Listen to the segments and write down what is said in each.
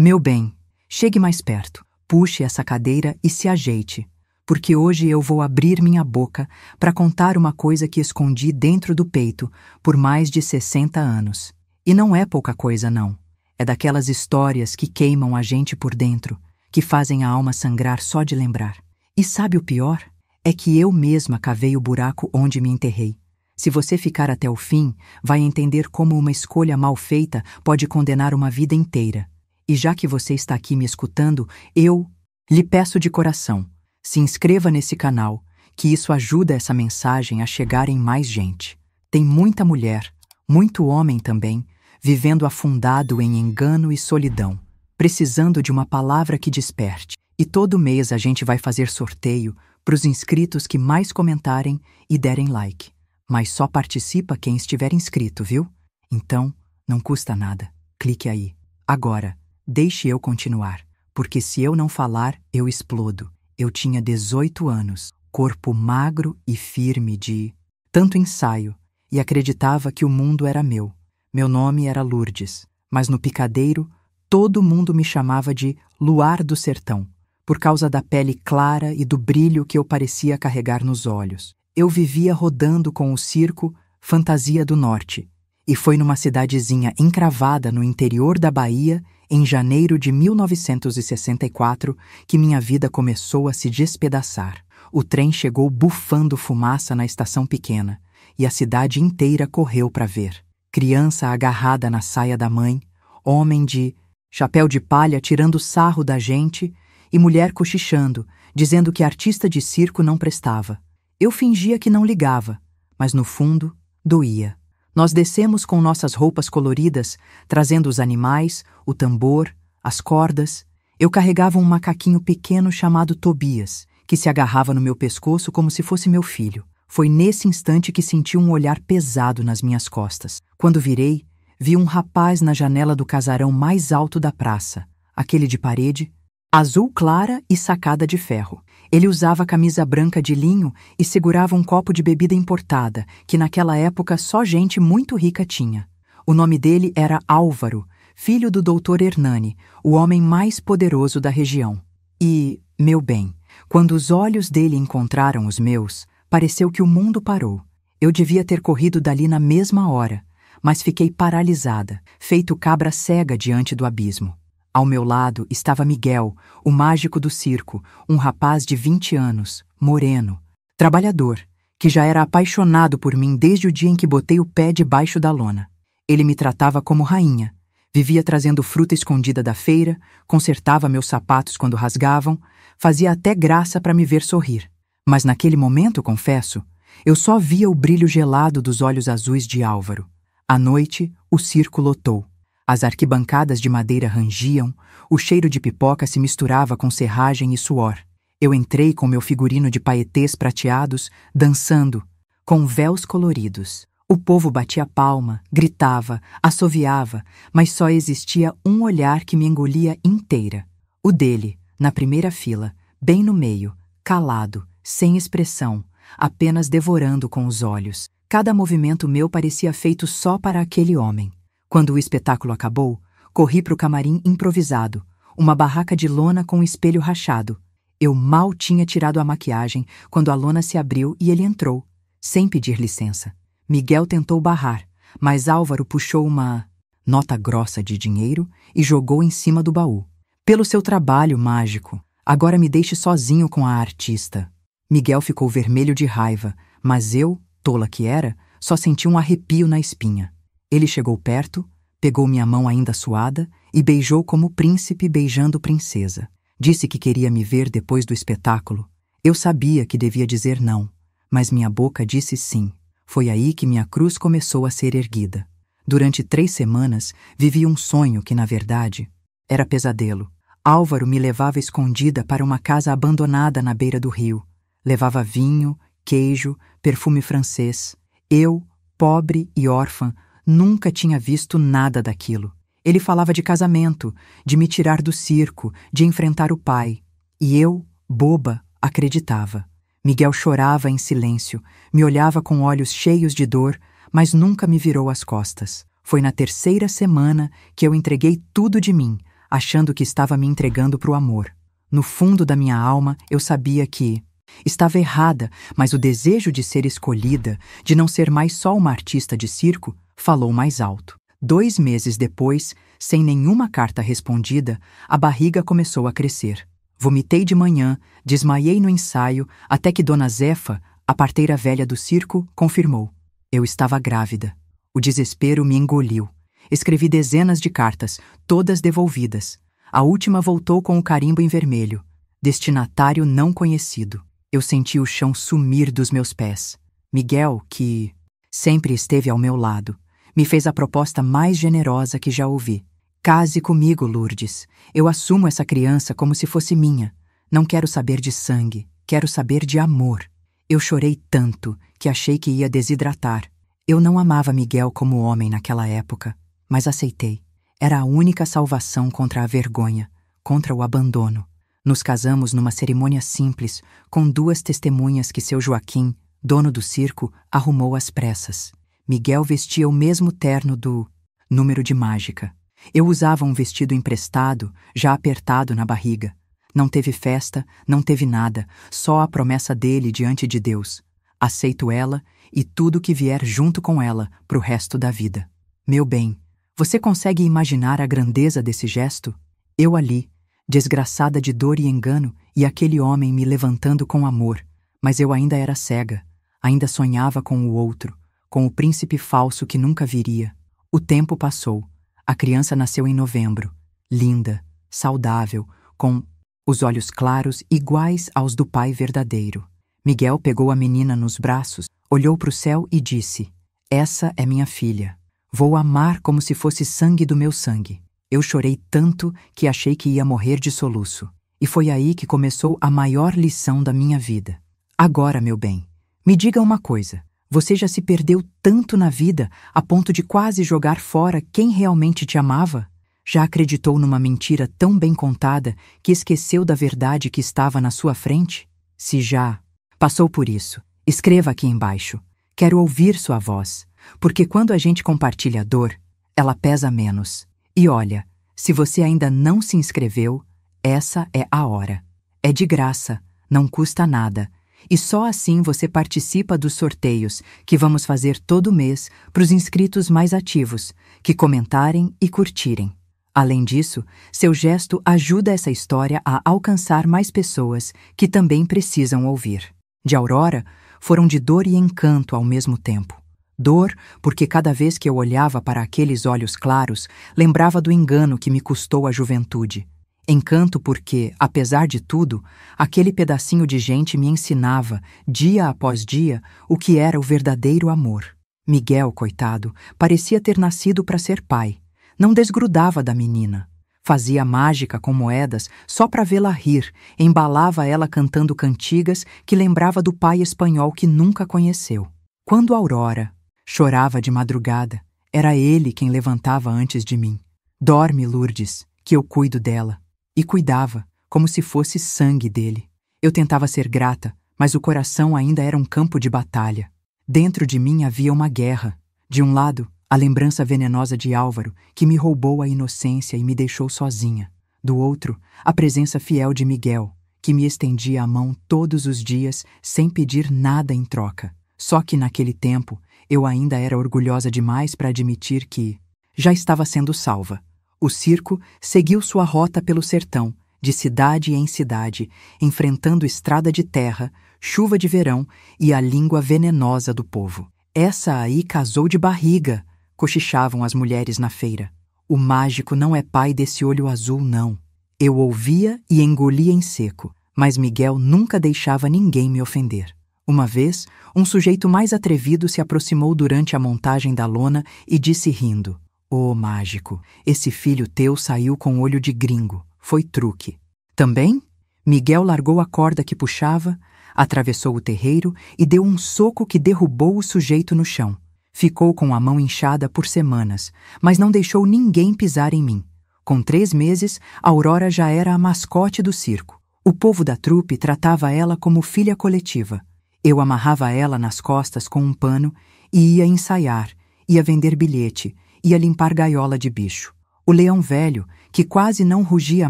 Meu bem, chegue mais perto, puxe essa cadeira e se ajeite, porque hoje eu vou abrir minha boca para contar uma coisa que escondi dentro do peito por mais de 60 anos. E não é pouca coisa, não. É daquelas histórias que queimam a gente por dentro, que fazem a alma sangrar só de lembrar. E sabe o pior? É que eu mesma cavei o buraco onde me enterrei. Se você ficar até o fim, vai entender como uma escolha mal feita pode condenar uma vida inteira. E já que você está aqui me escutando, eu lhe peço de coração, se inscreva nesse canal, que isso ajuda essa mensagem a chegar em mais gente. Tem muita mulher, muito homem também, vivendo afundado em engano e solidão, precisando de uma palavra que desperte. E todo mês a gente vai fazer sorteio para os inscritos que mais comentarem e derem like. Mas só participa quem estiver inscrito, viu? Então, não custa nada. Clique aí. Agora, deixe eu continuar, porque se eu não falar, eu explodo. Eu tinha 18 anos, corpo magro e firme de tanto ensaio, e acreditava que o mundo era meu. Meu nome era Lourdes, mas no picadeiro, todo mundo me chamava de Luar do Sertão, por causa da pele clara e do brilho que eu parecia carregar nos olhos. Eu vivia rodando com o circo Fantasia do Norte, e foi numa cidadezinha encravada no interior da Bahia, em janeiro de 1964, que minha vida começou a se despedaçar. O trem chegou bufando fumaça na estação pequena, e a cidade inteira correu para ver. Criança agarrada na saia da mãe, homem de chapéu de palha tirando sarro da gente e mulher cochichando, dizendo que artista de circo não prestava. Eu fingia que não ligava, mas no fundo, doía. Nós descemos com nossas roupas coloridas, trazendo os animais, o tambor, as cordas. Eu carregava um macaquinho pequeno chamado Tobias, que se agarrava no meu pescoço como se fosse meu filho. Foi nesse instante que senti um olhar pesado nas minhas costas. Quando virei, vi um rapaz na janela do casarão mais alto da praça, aquele de parede, azul clara e sacada de ferro. Ele usava camisa branca de linho e segurava um copo de bebida importada, que naquela época só gente muito rica tinha. O nome dele era Álvaro, filho do doutor Hernani, o homem mais poderoso da região. E, meu bem, quando os olhos dele encontraram os meus, pareceu que o mundo parou. Eu devia ter corrido dali na mesma hora, mas fiquei paralisada, feito cabra cega diante do abismo. Ao meu lado estava Miguel, o mágico do circo, um rapaz de 20 anos, moreno, trabalhador, que já era apaixonado por mim desde o dia em que botei o pé debaixo da lona. Ele me tratava como rainha, vivia trazendo fruta escondida da feira, consertava meus sapatos quando rasgavam, fazia até graça para me ver sorrir. Mas naquele momento, confesso, eu só via o brilho gelado dos olhos azuis de Álvaro. À noite, o circo lotou. As arquibancadas de madeira rangiam, o cheiro de pipoca se misturava com serragem e suor. Eu entrei com meu figurino de paetês prateados, dançando, com véus coloridos. O povo batia palma, gritava, assoviava, mas só existia um olhar que me engolia inteira. O dele, na primeira fila, bem no meio, calado, sem expressão, apenas devorando com os olhos. Cada movimento meu parecia feito só para aquele homem. Quando o espetáculo acabou, corri para o camarim improvisado, uma barraca de lona com um espelho rachado. Eu mal tinha tirado a maquiagem quando a lona se abriu e ele entrou, sem pedir licença. Miguel tentou barrar, mas Álvaro puxou uma nota grossa de dinheiro e jogou em cima do baú. Pelo seu trabalho mágico, agora me deixe sozinho com a artista. Miguel ficou vermelho de raiva, mas eu, tola que era, só senti um arrepio na espinha. Ele chegou perto, pegou minha mão ainda suada e beijou como príncipe beijando princesa. Disse que queria me ver depois do espetáculo. Eu sabia que devia dizer não, mas minha boca disse sim. Foi aí que minha cruz começou a ser erguida. Durante 3 semanas, vivi um sonho que, na verdade, era pesadelo. Álvaro me levava escondida para uma casa abandonada na beira do rio. Levava vinho, queijo, perfume francês. Eu, pobre e órfã, nunca tinha visto nada daquilo. Ele falava de casamento, de me tirar do circo, de enfrentar o pai. E eu, boba, acreditava. Miguel chorava em silêncio, me olhava com olhos cheios de dor, mas nunca me virou as costas. Foi na 3ª semana que eu entreguei tudo de mim, achando que estava me entregando para o amor. No fundo da minha alma, eu sabia que estava errada, mas o desejo de ser escolhida, de não ser mais só uma artista de circo, falou mais alto. 2 meses depois, sem nenhuma carta respondida, a barriga começou a crescer. Vomitei de manhã, desmaiei no ensaio, até que Dona Zefa, a parteira velha do circo, confirmou. Eu estava grávida. O desespero me engoliu. Escrevi dezenas de cartas, todas devolvidas. A última voltou com o carimbo em vermelho. Destinatário não conhecido. Eu senti o chão sumir dos meus pés. Miguel, que sempre esteve ao meu lado, me fez a proposta mais generosa que já ouvi. Case comigo, Lourdes. Eu assumo essa criança como se fosse minha. Não quero saber de sangue, quero saber de amor. Eu chorei tanto que achei que ia desidratar. Eu não amava Miguel como homem naquela época, mas aceitei. Era a única salvação contra a vergonha, contra o abandono. Nos casamos numa cerimônia simples, com 2 testemunhas que seu Joaquim, dono do circo, arrumou às pressas. Miguel vestia o mesmo terno do número de mágica. Eu usava um vestido emprestado, já apertado na barriga. Não teve festa, não teve nada, só a promessa dele diante de Deus. Aceito ela e tudo que vier junto com ela pro resto da vida. Meu bem, você consegue imaginar a grandeza desse gesto? Eu ali, desgraçada de dor e engano, e aquele homem me levantando com amor. Mas eu ainda era cega, ainda sonhava com o outro, com o príncipe falso que nunca viria. O tempo passou. A criança nasceu em novembro, linda, saudável, com os olhos claros iguais aos do pai verdadeiro. Miguel pegou a menina nos braços, olhou para o céu e disse: Essa é minha filha. Vou amar como se fosse sangue do meu sangue. Eu chorei tanto que achei que ia morrer de soluço. E foi aí que começou a maior lição da minha vida. Agora, meu bem, me diga uma coisa. Você já se perdeu tanto na vida a ponto de quase jogar fora quem realmente te amava? Já acreditou numa mentira tão bem contada que esqueceu da verdade que estava na sua frente? Se já passou por isso, escreva aqui embaixo. Quero ouvir sua voz, porque quando a gente compartilha a dor, ela pesa menos. E olha, se você ainda não se inscreveu, essa é a hora. É de graça, não custa nada. E só assim você participa dos sorteios que vamos fazer todo mês para os inscritos mais ativos, que comentarem e curtirem. Além disso, seu gesto ajuda essa história a alcançar mais pessoas que também precisam ouvir. De Aurora, foram de dor e encanto ao mesmo tempo. Dor, porque cada vez que eu olhava para aqueles olhos claros, lembrava do engano que me custou a juventude. Encanto porque, apesar de tudo, aquele pedacinho de gente me ensinava, dia após dia, o que era o verdadeiro amor. Miguel, coitado, parecia ter nascido para ser pai. Não desgrudava da menina. Fazia mágica com moedas só para vê-la rir, embalava ela cantando cantigas que lembrava do pai espanhol que nunca conheceu. Quando Aurora chorava de madrugada, era ele quem levantava antes de mim. Dorme, Lourdes, que eu cuido dela. E cuidava, como se fosse sangue dele. Eu tentava ser grata, mas o coração ainda era um campo de batalha. Dentro de mim havia uma guerra. De um lado, a lembrança venenosa de Álvaro, que me roubou a inocência e me deixou sozinha. Do outro, a presença fiel de Miguel, que me estendia a mão todos os dias sem pedir nada em troca. Só que naquele tempo, eu ainda era orgulhosa demais para admitir que já estava sendo salva. O circo seguiu sua rota pelo sertão, de cidade em cidade, enfrentando estrada de terra, chuva de verão e a língua venenosa do povo. Essa aí casou de barriga, cochichavam as mulheres na feira. O mágico não é pai desse olho azul, não. Eu ouvia e engolia em seco, mas Miguel nunca deixava ninguém me ofender. Uma vez, um sujeito mais atrevido se aproximou durante a montagem da lona e disse rindo: Ô, mágico, esse filho teu saiu com olho de gringo. Foi truque. Também? Miguel largou a corda que puxava, atravessou o terreiro e deu um soco que derrubou o sujeito no chão. Ficou com a mão inchada por semanas, mas não deixou ninguém pisar em mim. Com 3 meses, Aurora já era a mascote do circo. O povo da trupe tratava ela como filha coletiva. Eu amarrava ela nas costas com um pano e ia ensaiar, ia vender bilhete, ia limpar gaiola de bicho. O leão velho, que quase não rugia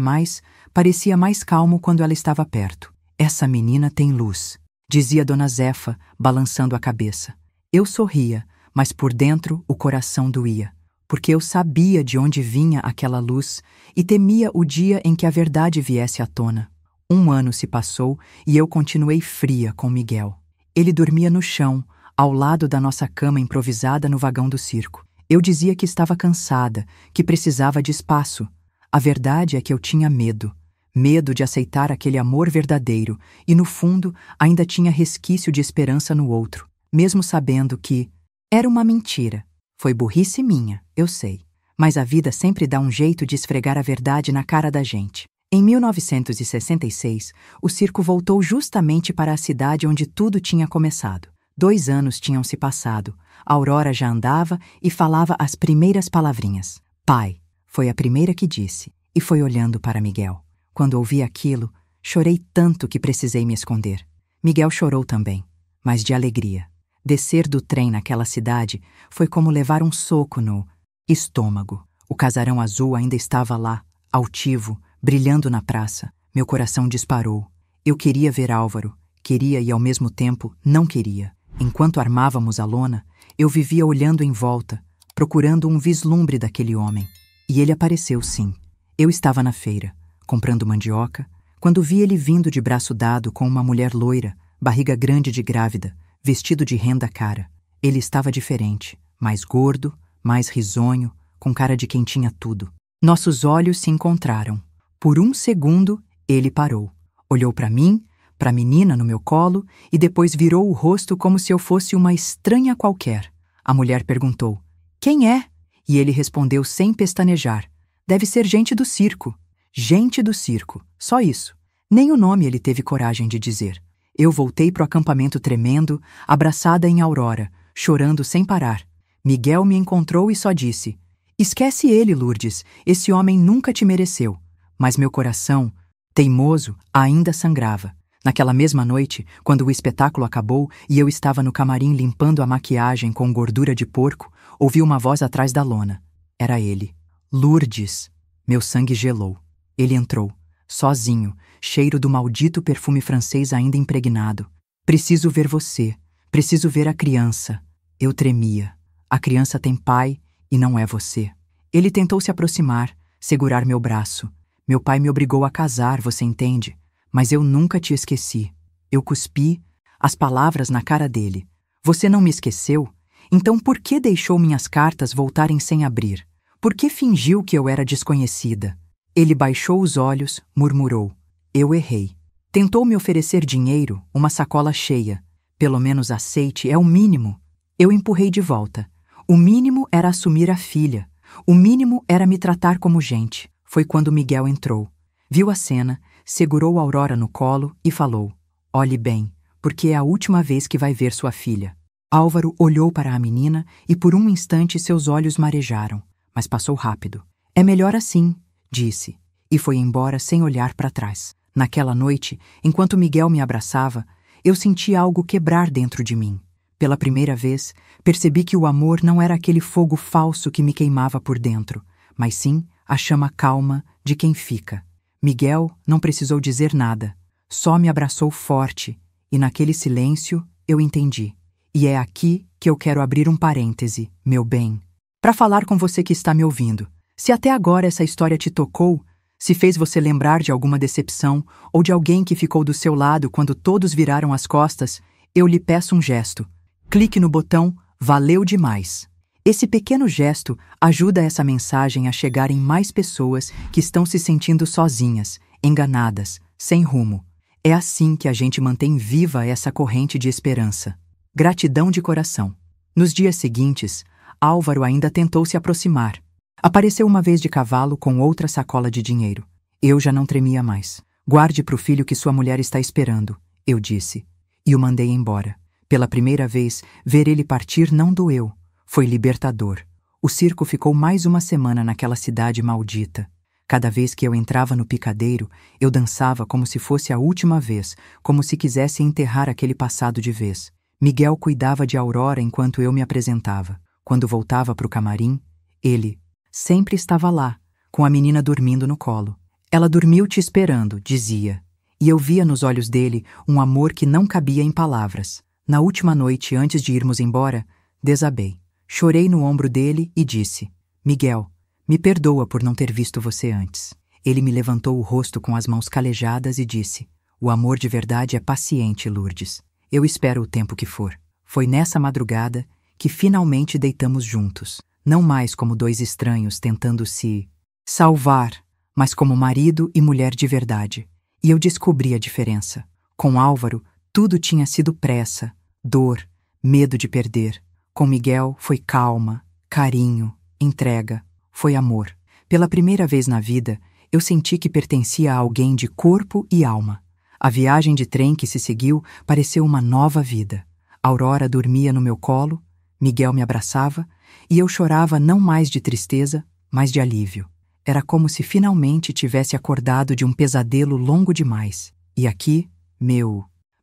mais, parecia mais calmo quando ela estava perto. Essa menina tem luz, dizia Dona Zefa, balançando a cabeça. Eu sorria, mas por dentro o coração doía, porque eu sabia de onde vinha aquela luz e temia o dia em que a verdade viesse à tona. 1 ano se passou e eu continuei fria com Miguel. Ele dormia no chão, ao lado da nossa cama improvisada no vagão do circo. Eu dizia que estava cansada, que precisava de espaço. A verdade é que eu tinha medo. Medo de aceitar aquele amor verdadeiro e, no fundo, ainda tinha resquício de esperança no outro, mesmo sabendo que era uma mentira. Foi burrice minha, eu sei. Mas a vida sempre dá um jeito de esfregar a verdade na cara da gente. Em 1966, o circo voltou justamente para a cidade onde tudo tinha começado. 2 anos tinham se passado. A Aurora já andava e falava as primeiras palavrinhas. Pai, foi a primeira que disse, e foi olhando para Miguel. Quando ouvi aquilo, chorei tanto que precisei me esconder. Miguel chorou também, mas de alegria. Descer do trem naquela cidade foi como levar um soco no estômago. O casarão azul ainda estava lá, altivo, brilhando na praça. Meu coração disparou. Eu queria ver Álvaro, queria e ao mesmo tempo não queria. Enquanto armávamos a lona, eu vivia olhando em volta, procurando um vislumbre daquele homem. E ele apareceu, sim. Eu estava na feira, comprando mandioca, quando vi ele vindo de braço dado com uma mulher loira, barriga grande de grávida, vestido de renda cara. Ele estava diferente, mais gordo, mais risonho, com cara de quem tinha tudo. Nossos olhos se encontraram. Por 1 segundo, ele parou. Olhou para mim, para a menina no meu colo e depois virou o rosto como se eu fosse uma estranha qualquer. A mulher perguntou, quem é? E ele respondeu sem pestanejar, deve ser gente do circo. Gente do circo, só isso. Nem o nome ele teve coragem de dizer. Eu voltei pro acampamento tremendo, abraçada em Aurora, chorando sem parar. Miguel me encontrou e só disse, esquece ele, Lourdes, esse homem nunca te mereceu. Mas meu coração, teimoso, ainda sangrava. Naquela mesma noite, quando o espetáculo acabou e eu estava no camarim limpando a maquiagem com gordura de porco, ouvi uma voz atrás da lona. Era ele. Lourdes. Meu sangue gelou. Ele entrou, sozinho, cheiro do maldito perfume francês ainda impregnado. Preciso ver você. Preciso ver a criança. Eu tremia. A criança tem pai e não é você. Ele tentou se aproximar, segurar meu braço. Meu pai me obrigou a casar, você entende? Mas eu nunca te esqueci. Eu cuspi as palavras na cara dele. Você não me esqueceu? Então por que deixou minhas cartas voltarem sem abrir? Por que fingiu que eu era desconhecida? Ele baixou os olhos, murmurou. Eu errei. Tentou me oferecer dinheiro, uma sacola cheia. Pelo menos aceite, é o mínimo. Eu empurrei de volta. O mínimo era assumir a filha. O mínimo era me tratar como gente. Foi quando Miguel entrou. Viu a cena, segurou Aurora no colo e falou, olhe bem, porque é a última vez que vai ver sua filha. Álvaro olhou para a menina e por um instante seus olhos marejaram, mas passou rápido. É melhor assim, disse, e foi embora sem olhar para trás. Naquela noite, enquanto Miguel me abraçava, eu senti algo quebrar dentro de mim. Pela primeira vez, percebi que o amor não era aquele fogo falso que me queimava por dentro, mas sim a chama calma de quem fica. Miguel não precisou dizer nada, só me abraçou forte, e naquele silêncio eu entendi. E é aqui que eu quero abrir um parêntese, meu bem, para falar com você que está me ouvindo. Se até agora essa história te tocou, se fez você lembrar de alguma decepção ou de alguém que ficou do seu lado quando todos viraram as costas, eu lhe peço um gesto. Clique no botão Valeu demais. Esse pequeno gesto ajuda essa mensagem a chegar em mais pessoas que estão se sentindo sozinhas, enganadas, sem rumo. É assim que a gente mantém viva essa corrente de esperança. Gratidão de coração. Nos dias seguintes, Álvaro ainda tentou se aproximar. Apareceu uma vez de cavalo com outra sacola de dinheiro. Eu já não tremia mais. Guarde para o filho que sua mulher está esperando, eu disse. E o mandei embora. Pela primeira vez, ver ele partir não doeu. Foi libertador. O circo ficou mais uma semana naquela cidade maldita. Cada vez que eu entrava no picadeiro, eu dançava como se fosse a última vez, como se quisesse enterrar aquele passado de vez. Miguel cuidava de Aurora enquanto eu me apresentava. Quando voltava para o camarim, ele sempre estava lá, com a menina dormindo no colo. Ela dormiu te esperando, dizia. E eu via nos olhos dele um amor que não cabia em palavras. Na última noite, antes de irmos embora, desabei. Chorei no ombro dele e disse: Miguel, me perdoa por não ter visto você antes. Ele me levantou o rosto com as mãos calejadas e disse: O amor de verdade é paciente, Lourdes. Eu espero o tempo que for. Foi nessa madrugada que finalmente deitamos juntos, não mais como dois estranhos tentando se salvar, mas como marido e mulher de verdade. E eu descobri a diferença. Com Álvaro, tudo tinha sido pressa, dor, medo de perder. Com Miguel foi calma, carinho, entrega, foi amor. Pela primeira vez na vida, eu senti que pertencia a alguém de corpo e alma. A viagem de trem que se seguiu pareceu uma nova vida. Aurora dormia no meu colo, Miguel me abraçava, e eu chorava não mais de tristeza, mas de alívio. Era como se finalmente tivesse acordado de um pesadelo longo demais. E aqui,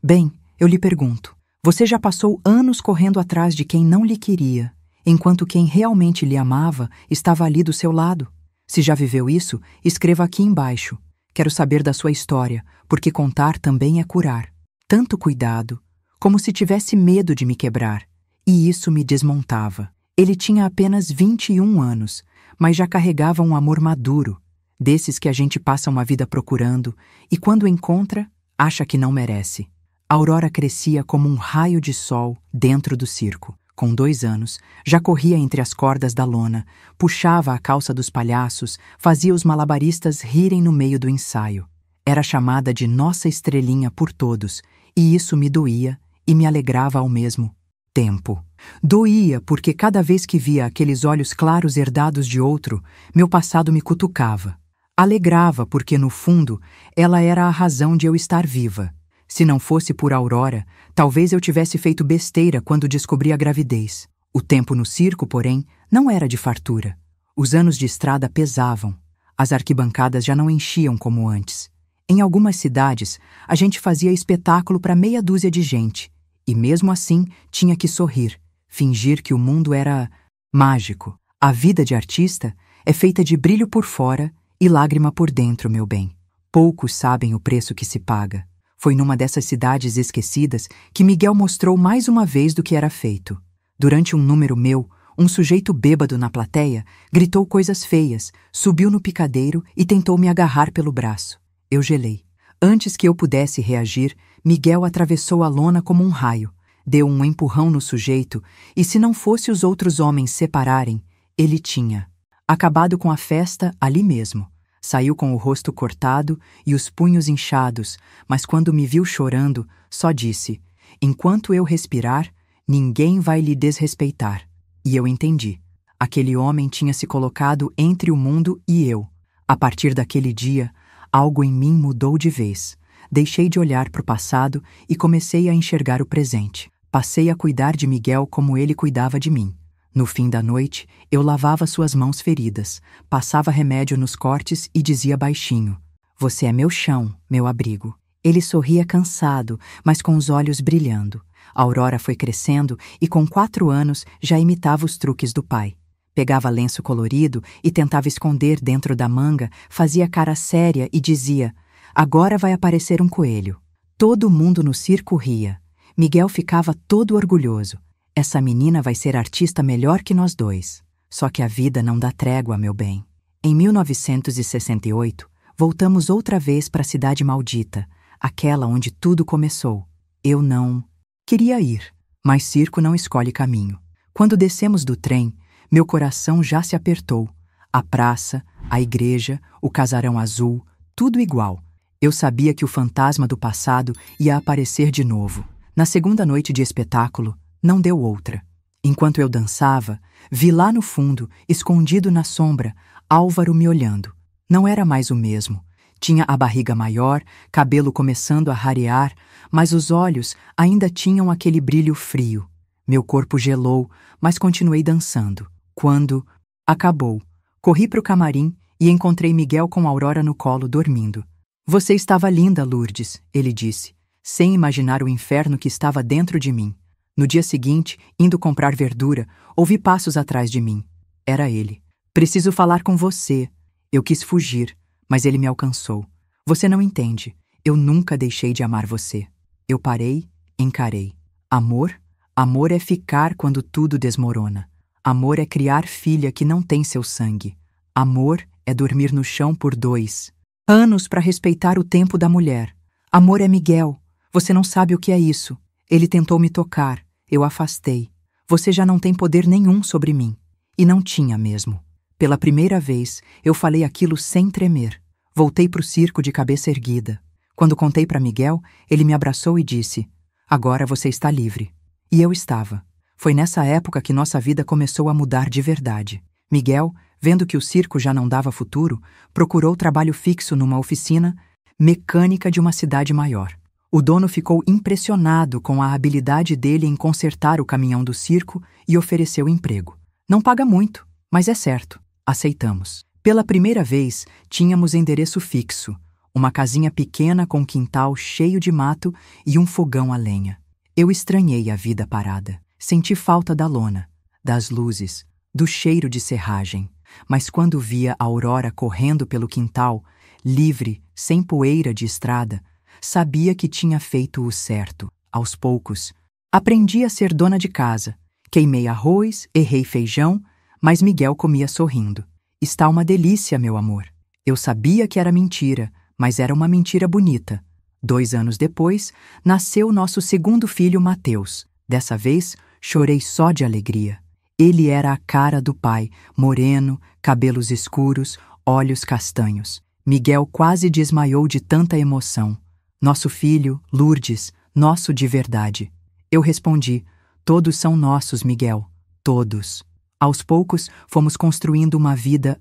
Bem, eu lhe pergunto, você já passou anos correndo atrás de quem não lhe queria, enquanto quem realmente lhe amava estava ali do seu lado? Se já viveu isso, escreva aqui embaixo. Quero saber da sua história, porque contar também é curar. Tanto cuidado, como se tivesse medo de me quebrar, e isso me desmontava. Ele tinha apenas 21 anos, mas já carregava um amor maduro, desses que a gente passa uma vida procurando e quando encontra, acha que não merece. Aurora crescia como um raio de sol dentro do circo. Com 2 anos, já corria entre as cordas da lona, puxava a calça dos palhaços, fazia os malabaristas rirem no meio do ensaio. Era chamada de Nossa Estrelinha por todos, e isso me doía e me alegrava ao mesmo tempo. Doía porque cada vez que via aqueles olhos claros herdados de outro, meu passado me cutucava. Alegrava porque, no fundo, ela era a razão de eu estar viva. Se não fosse por Aurora, talvez eu tivesse feito besteira quando descobri a gravidez. O tempo no circo, porém, não era de fartura. Os anos de estrada pesavam. As arquibancadas já não enchiam como antes. Em algumas cidades, a gente fazia espetáculo para meia dúzia de gente. E mesmo assim, tinha que sorrir, fingir que o mundo era mágico. A vida de artista é feita de brilho por fora e lágrima por dentro, meu bem. Poucos sabem o preço que se paga. Foi numa dessas cidades esquecidas que Miguel mostrou mais uma vez do que era feito. Durante um número meu, um sujeito bêbado na plateia gritou coisas feias, subiu no picadeiro e tentou me agarrar pelo braço. Eu gelei. Antes que eu pudesse reagir, Miguel atravessou a lona como um raio, deu um empurrão no sujeito e, se não fosse os outros homens separarem, ele tinha acabado com a festa ali mesmo. Saiu com o rosto cortado e os punhos inchados, mas quando me viu chorando, só disse: enquanto eu respirar, ninguém vai lhe desrespeitar. E eu entendi. Aquele homem tinha se colocado entre o mundo e eu. A partir daquele dia, algo em mim mudou de vez. Deixei de olhar para o passado e comecei a enxergar o presente. Passei a cuidar de Miguel como ele cuidava de mim. No fim da noite, eu lavava suas mãos feridas, passava remédio nos cortes e dizia baixinho: você é meu chão, meu abrigo. Ele sorria cansado, mas com os olhos brilhando. A Aurora foi crescendo e com 4 anos já imitava os truques do pai. Pegava lenço colorido e tentava esconder dentro da manga, fazia cara séria e dizia: agora vai aparecer um coelho. Todo mundo no circo ria. Miguel ficava todo orgulhoso. Essa menina vai ser artista melhor que nós dois. Só que a vida não dá trégua, meu bem. Em 1968, voltamos outra vez para a cidade maldita, aquela onde tudo começou. Eu não queria ir, mas circo não escolhe caminho. Quando descemos do trem, meu coração já se apertou. A praça, a igreja, o casarão azul, tudo igual. Eu sabia que o fantasma do passado ia aparecer de novo. Na segunda noite de espetáculo, não deu outra. Enquanto eu dançava, vi lá no fundo, escondido na sombra, Álvaro me olhando. Não era mais o mesmo. Tinha a barriga maior, cabelo começando a rarear, mas os olhos ainda tinham aquele brilho frio. Meu corpo gelou, mas continuei dançando. Quando acabou, corri para o camarim e encontrei Miguel com Aurora no colo, dormindo. Você estava linda, Lourdes, ele disse, sem imaginar o inferno que estava dentro de mim. No dia seguinte, indo comprar verdura, ouvi passos atrás de mim. Era ele. Preciso falar com você. Eu quis fugir, mas ele me alcançou. Você não entende. Eu nunca deixei de amar você. Eu parei, encarei. Amor? Amor é ficar quando tudo desmorona. Amor é criar filha que não tem seu sangue. Amor é dormir no chão por 2 anos para respeitar o tempo da mulher. Amor é Miguel. Você não sabe o que é isso. Ele tentou me tocar. Eu afastei. Você já não tem poder nenhum sobre mim. E não tinha mesmo. Pela primeira vez, eu falei aquilo sem tremer. Voltei pro circo de cabeça erguida. Quando contei para Miguel, ele me abraçou e disse: "Agora você está livre." E eu estava. Foi nessa época que nossa vida começou a mudar de verdade. Miguel, vendo que o circo já não dava futuro, procurou trabalho fixo numa oficina mecânica de uma cidade maior. O dono ficou impressionado com a habilidade dele em consertar o caminhão do circo e ofereceu emprego. Não paga muito, mas é certo. Aceitamos. Pela primeira vez, tínhamos endereço fixo, uma casinha pequena com quintal cheio de mato e um fogão a lenha. Eu estranhei a vida parada. Senti falta da lona, das luzes, do cheiro de serragem. Mas quando via a Aurora correndo pelo quintal, livre, sem poeira de estrada, sabia que tinha feito o certo. Aos poucos, aprendi a ser dona de casa. Queimei arroz, errei feijão, mas Miguel comia sorrindo. "Está uma delícia, meu amor." Eu sabia que era mentira, mas era uma mentira bonita. 2 anos depois, nasceu nosso segundo filho, Mateus. Dessa vez, chorei só de alegria. Ele era a cara do pai, moreno, cabelos escuros, olhos castanhos. Miguel quase desmaiou de tanta emoção. "Nosso filho, Lourdes, nosso de verdade." Eu respondi: "Todos são nossos, Miguel, todos." Aos poucos, fomos construindo uma vida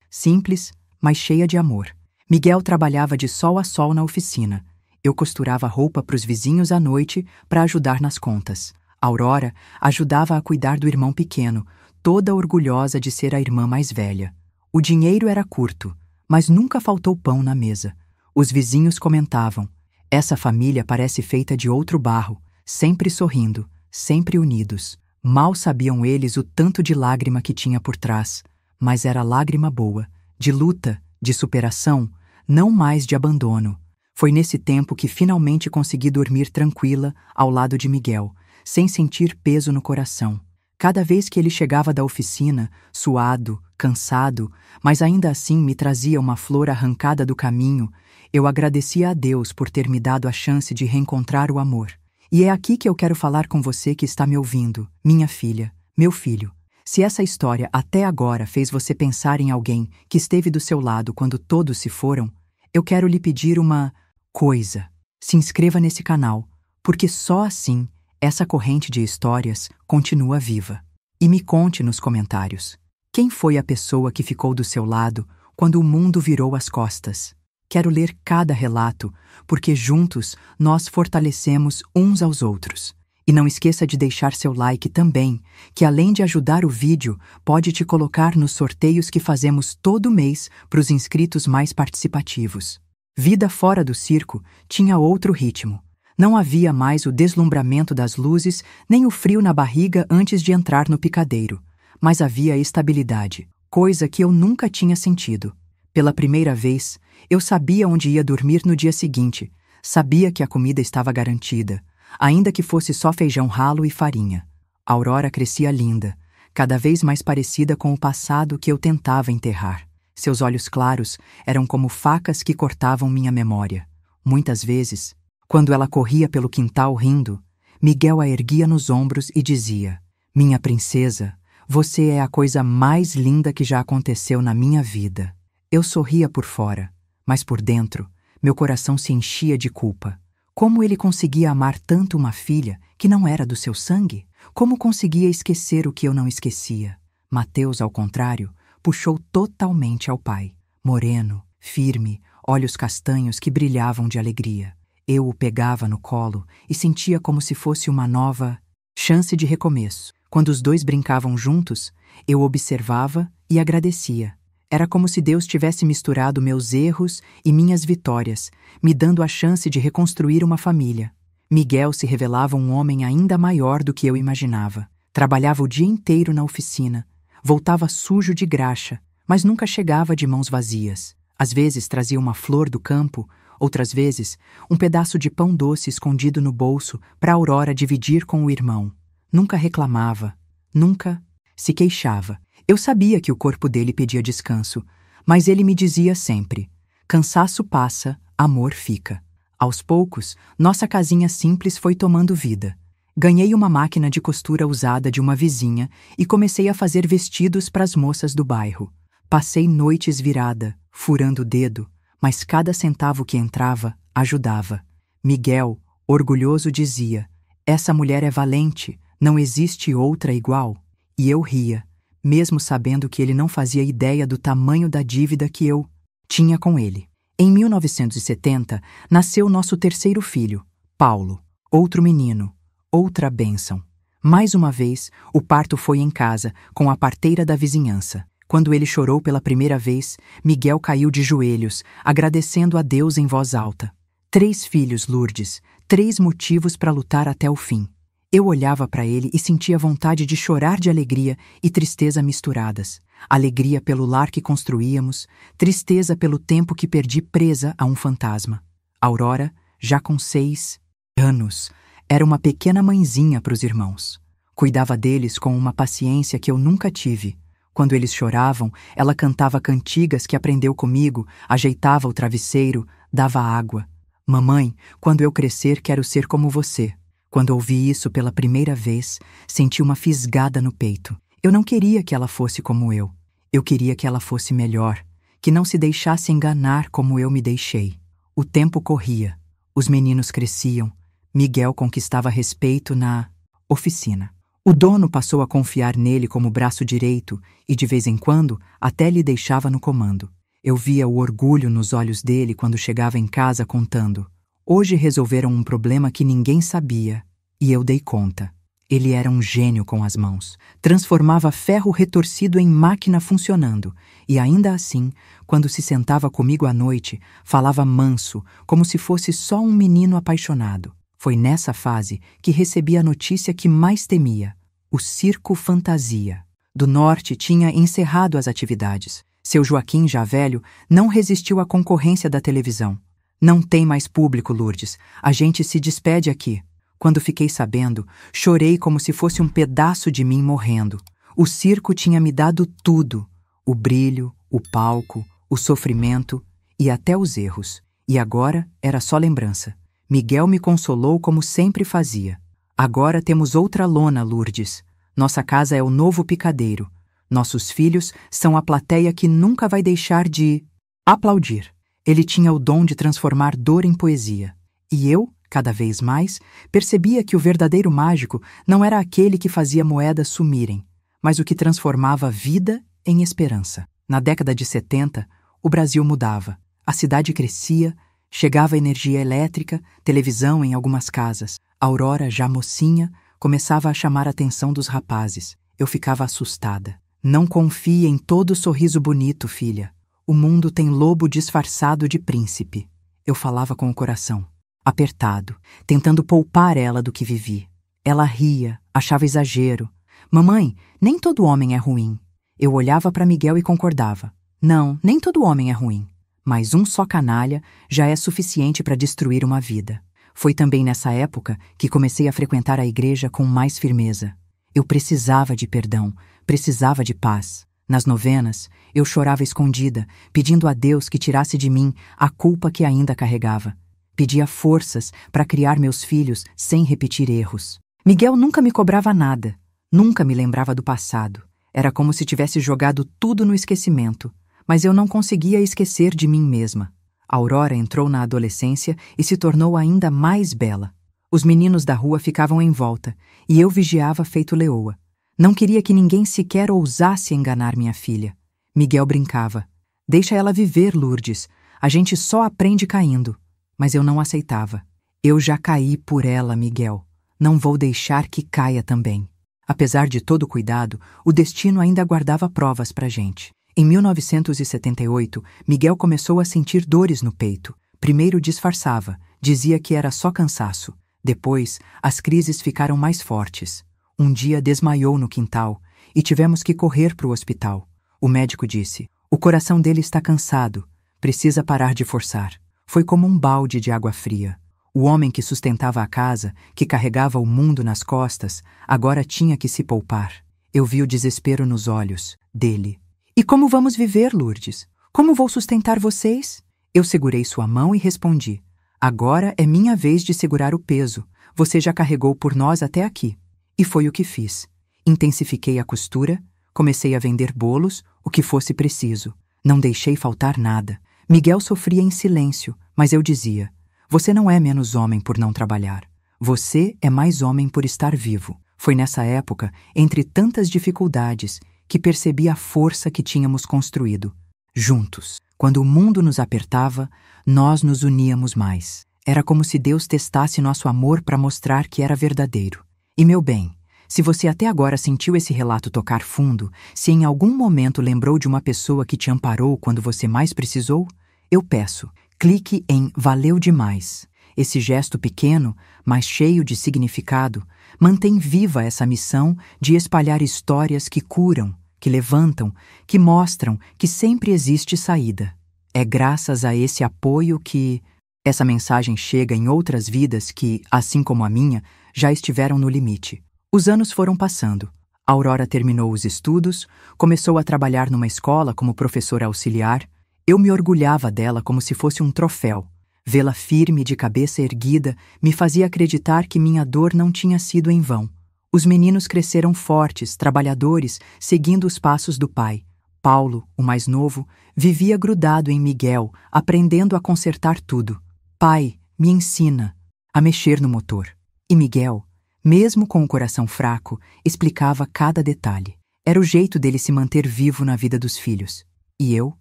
simples, mas cheia de amor. Miguel trabalhava de sol a sol na oficina. Eu costurava roupa para os vizinhos à noite para ajudar nas contas. Aurora ajudava a cuidar do irmão pequeno, toda orgulhosa de ser a irmã mais velha. O dinheiro era curto, mas nunca faltou pão na mesa. Os vizinhos comentavam: "Essa família parece feita de outro barro, sempre sorrindo, sempre unidos." Mal sabiam eles o tanto de lágrima que tinha por trás, mas era lágrima boa, de luta, de superação, não mais de abandono. Foi nesse tempo que finalmente consegui dormir tranquila ao lado de Miguel, sem sentir peso no coração. Cada vez que ele chegava da oficina, suado, cansado, mas ainda assim me trazia uma flor arrancada do caminho, eu agradecia a Deus por ter me dado a chance de reencontrar o amor. E é aqui que eu quero falar com você que está me ouvindo, minha filha, meu filho. Se essa história até agora fez você pensar em alguém que esteve do seu lado quando todos se foram, eu quero lhe pedir uma coisa. Se inscreva nesse canal, porque só assim essa corrente de histórias continua viva. E me conte nos comentários: quem foi a pessoa que ficou do seu lado quando o mundo virou as costas? Quero ler cada relato, porque juntos nós fortalecemos uns aos outros. E não esqueça de deixar seu like também, que além de ajudar o vídeo, pode te colocar nos sorteios que fazemos todo mês para os inscritos mais participativos. Vida fora do circo tinha outro ritmo. Não havia mais o deslumbramento das luzes, nem o frio na barriga antes de entrar no picadeiro. Mas havia estabilidade, coisa que eu nunca tinha sentido. Pela primeira vez, eu sabia onde ia dormir no dia seguinte, sabia que a comida estava garantida, ainda que fosse só feijão ralo e farinha. A Aurora crescia linda, cada vez mais parecida com o passado que eu tentava enterrar. Seus olhos claros eram como facas que cortavam minha memória. Muitas vezes, quando ela corria pelo quintal rindo, Miguel a erguia nos ombros e dizia: "Minha princesa, você é a coisa mais linda que já aconteceu na minha vida." Eu sorria por fora, mas por dentro, meu coração se enchia de culpa. Como ele conseguia amar tanto uma filha que não era do seu sangue? Como conseguia esquecer o que eu não esquecia? Mateus, ao contrário, puxou totalmente ao pai. Moreno, firme, olhos castanhos que brilhavam de alegria. Eu o pegava no colo e sentia como se fosse uma nova chance de recomeço. Quando os dois brincavam juntos, eu observava e agradecia. Era como se Deus tivesse misturado meus erros e minhas vitórias, me dando a chance de reconstruir uma família. Miguel se revelava um homem ainda maior do que eu imaginava. Trabalhava o dia inteiro na oficina, voltava sujo de graxa, mas nunca chegava de mãos vazias. Às vezes trazia uma flor do campo, outras vezes um pedaço de pão doce escondido no bolso para Aurora dividir com o irmão. Nunca reclamava, nunca se queixava. Eu sabia que o corpo dele pedia descanso, mas ele me dizia sempre: cansaço passa, amor fica. Aos poucos, nossa casinha simples foi tomando vida. Ganhei uma máquina de costura usada de uma vizinha e comecei a fazer vestidos para as moças do bairro. Passei noites virada, furando o dedo, mas cada centavo que entrava ajudava. Miguel, orgulhoso, dizia: essa mulher é valente, não existe outra igual. E eu ria, mesmo sabendo que ele não fazia ideia do tamanho da dívida que eu tinha com ele. Em 1970, nasceu nosso terceiro filho, Paulo, outro menino, outra bênção. Mais uma vez, o parto foi em casa, com a parteira da vizinhança. Quando ele chorou pela primeira vez, Miguel caiu de joelhos, agradecendo a Deus em voz alta. 3 filhos, Lourdes, 3 motivos para lutar até o fim. Eu olhava para ele e sentia vontade de chorar de alegria e tristeza misturadas. Alegria pelo lar que construíamos, tristeza pelo tempo que perdi presa a um fantasma. Aurora, já com 6 anos, era uma pequena mãezinha para os irmãos. Cuidava deles com uma paciência que eu nunca tive. Quando eles choravam, ela cantava cantigas que aprendeu comigo, ajeitava o travesseiro, dava água. Mamãe, quando eu crescer quero ser como você. Quando ouvi isso pela primeira vez, senti uma fisgada no peito. Eu não queria que ela fosse como eu. Eu queria que ela fosse melhor, que não se deixasse enganar como eu me deixei. O tempo corria, os meninos cresciam, Miguel conquistava respeito na oficina. O dono passou a confiar nele como braço direito e, de vez em quando, até lhe deixava no comando. Eu via o orgulho nos olhos dele quando chegava em casa contando: hoje resolveram um problema que ninguém sabia, e eu dei conta. Ele era um gênio com as mãos. Transformava ferro retorcido em máquina funcionando. E ainda assim, quando se sentava comigo à noite, falava manso, como se fosse só um menino apaixonado. Foi nessa fase que recebi a notícia que mais temia: o circo fantasia. Do Norte tinha encerrado as atividades. Seu Joaquim, já velho, não resistiu à concorrência da televisão. Não tem mais público, Lourdes. A gente se despede aqui. Quando fiquei sabendo, chorei como se fosse um pedaço de mim morrendo. O circo tinha me dado tudo: o brilho, o palco, o sofrimento e até os erros. E agora era só lembrança. Miguel me consolou como sempre fazia. Agora temos outra lona, Lourdes. Nossa casa é o novo picadeiro. Nossos filhos são a plateia que nunca vai deixar de aplaudir. Ele tinha o dom de transformar dor em poesia. E eu, cada vez mais, percebia que o verdadeiro mágico não era aquele que fazia moedas sumirem, mas o que transformava vida em esperança. Na década de 70, o Brasil mudava. A cidade crescia, chegava energia elétrica, televisão em algumas casas. A Aurora, já mocinha, começava a chamar a atenção dos rapazes. Eu ficava assustada. Não confie em todo sorriso bonito, filha. O mundo tem lobo disfarçado de príncipe. Eu falava com o coração apertado, tentando poupar ela do que vivi. Ela ria, achava exagero. Mamãe, nem todo homem é ruim. Eu olhava para Miguel e concordava. Não, nem todo homem é ruim. Mas um só canalha já é suficiente para destruir uma vida. Foi também nessa época que comecei a frequentar a igreja com mais firmeza. Eu precisava de perdão, precisava de paz. Nas novenas, eu chorava escondida, pedindo a Deus que tirasse de mim a culpa que ainda carregava. Pedia forças para criar meus filhos sem repetir erros. Miguel nunca me cobrava nada, nunca me lembrava do passado. Era como se tivesse jogado tudo no esquecimento, mas eu não conseguia esquecer de mim mesma. A Aurora entrou na adolescência e se tornou ainda mais bela. Os meninos da rua ficavam em volta e eu vigiava feito leoa. Não queria que ninguém sequer ousasse enganar minha filha. Miguel brincava. Deixa ela viver, Lourdes. A gente só aprende caindo. Mas eu não aceitava. Eu já caí por ela, Miguel. Não vou deixar que caia também. Apesar de todo o cuidado, o destino ainda guardava provas pra gente. Em 1978, Miguel começou a sentir dores no peito. Primeiro disfarçava, dizia que era só cansaço. Depois, as crises ficaram mais fortes. Um dia desmaiou no quintal e tivemos que correr para o hospital. O médico disse: O coração dele está cansado. Precisa parar de forçar. Foi como um balde de água fria. O homem que sustentava a casa, que carregava o mundo nas costas, agora tinha que se poupar. Eu vi o desespero nos olhos dele. E como vamos viver, Lourdes? Como vou sustentar vocês? Eu segurei sua mão e respondi. Agora é minha vez de segurar o peso. Você já carregou por nós até aqui. E foi o que fiz. Intensifiquei a costura, comecei a vender bolos, o que fosse preciso. Não deixei faltar nada. Miguel sofria em silêncio, mas eu dizia: você não é menos homem por não trabalhar. Você é mais homem por estar vivo. Foi nessa época, entre tantas dificuldades, que percebi a força que tínhamos construído. Juntos. Quando o mundo nos apertava, nós nos uníamos mais. Era como se Deus testasse nosso amor para mostrar que era verdadeiro. E, meu bem, se você até agora sentiu esse relato tocar fundo, se em algum momento lembrou de uma pessoa que te amparou quando você mais precisou, eu peço, clique em Valeu Demais. Esse gesto pequeno, mas cheio de significado, mantém viva essa missão de espalhar histórias que curam, que levantam, que mostram que sempre existe saída. É graças a esse apoio que essa mensagem chega em outras vidas que, assim como a minha, já estiveram no limite. Os anos foram passando. A Aurora terminou os estudos, começou a trabalhar numa escola como professora auxiliar. Eu me orgulhava dela como se fosse um troféu. Vê-la firme, de cabeça erguida, me fazia acreditar que minha dor não tinha sido em vão. Os meninos cresceram fortes, trabalhadores, seguindo os passos do pai. Paulo, o mais novo, vivia grudado em Miguel, aprendendo a consertar tudo. Pai, me ensina a mexer no motor. E Miguel, mesmo com o coração fraco, explicava cada detalhe. Era o jeito dele se manter vivo na vida dos filhos. E eu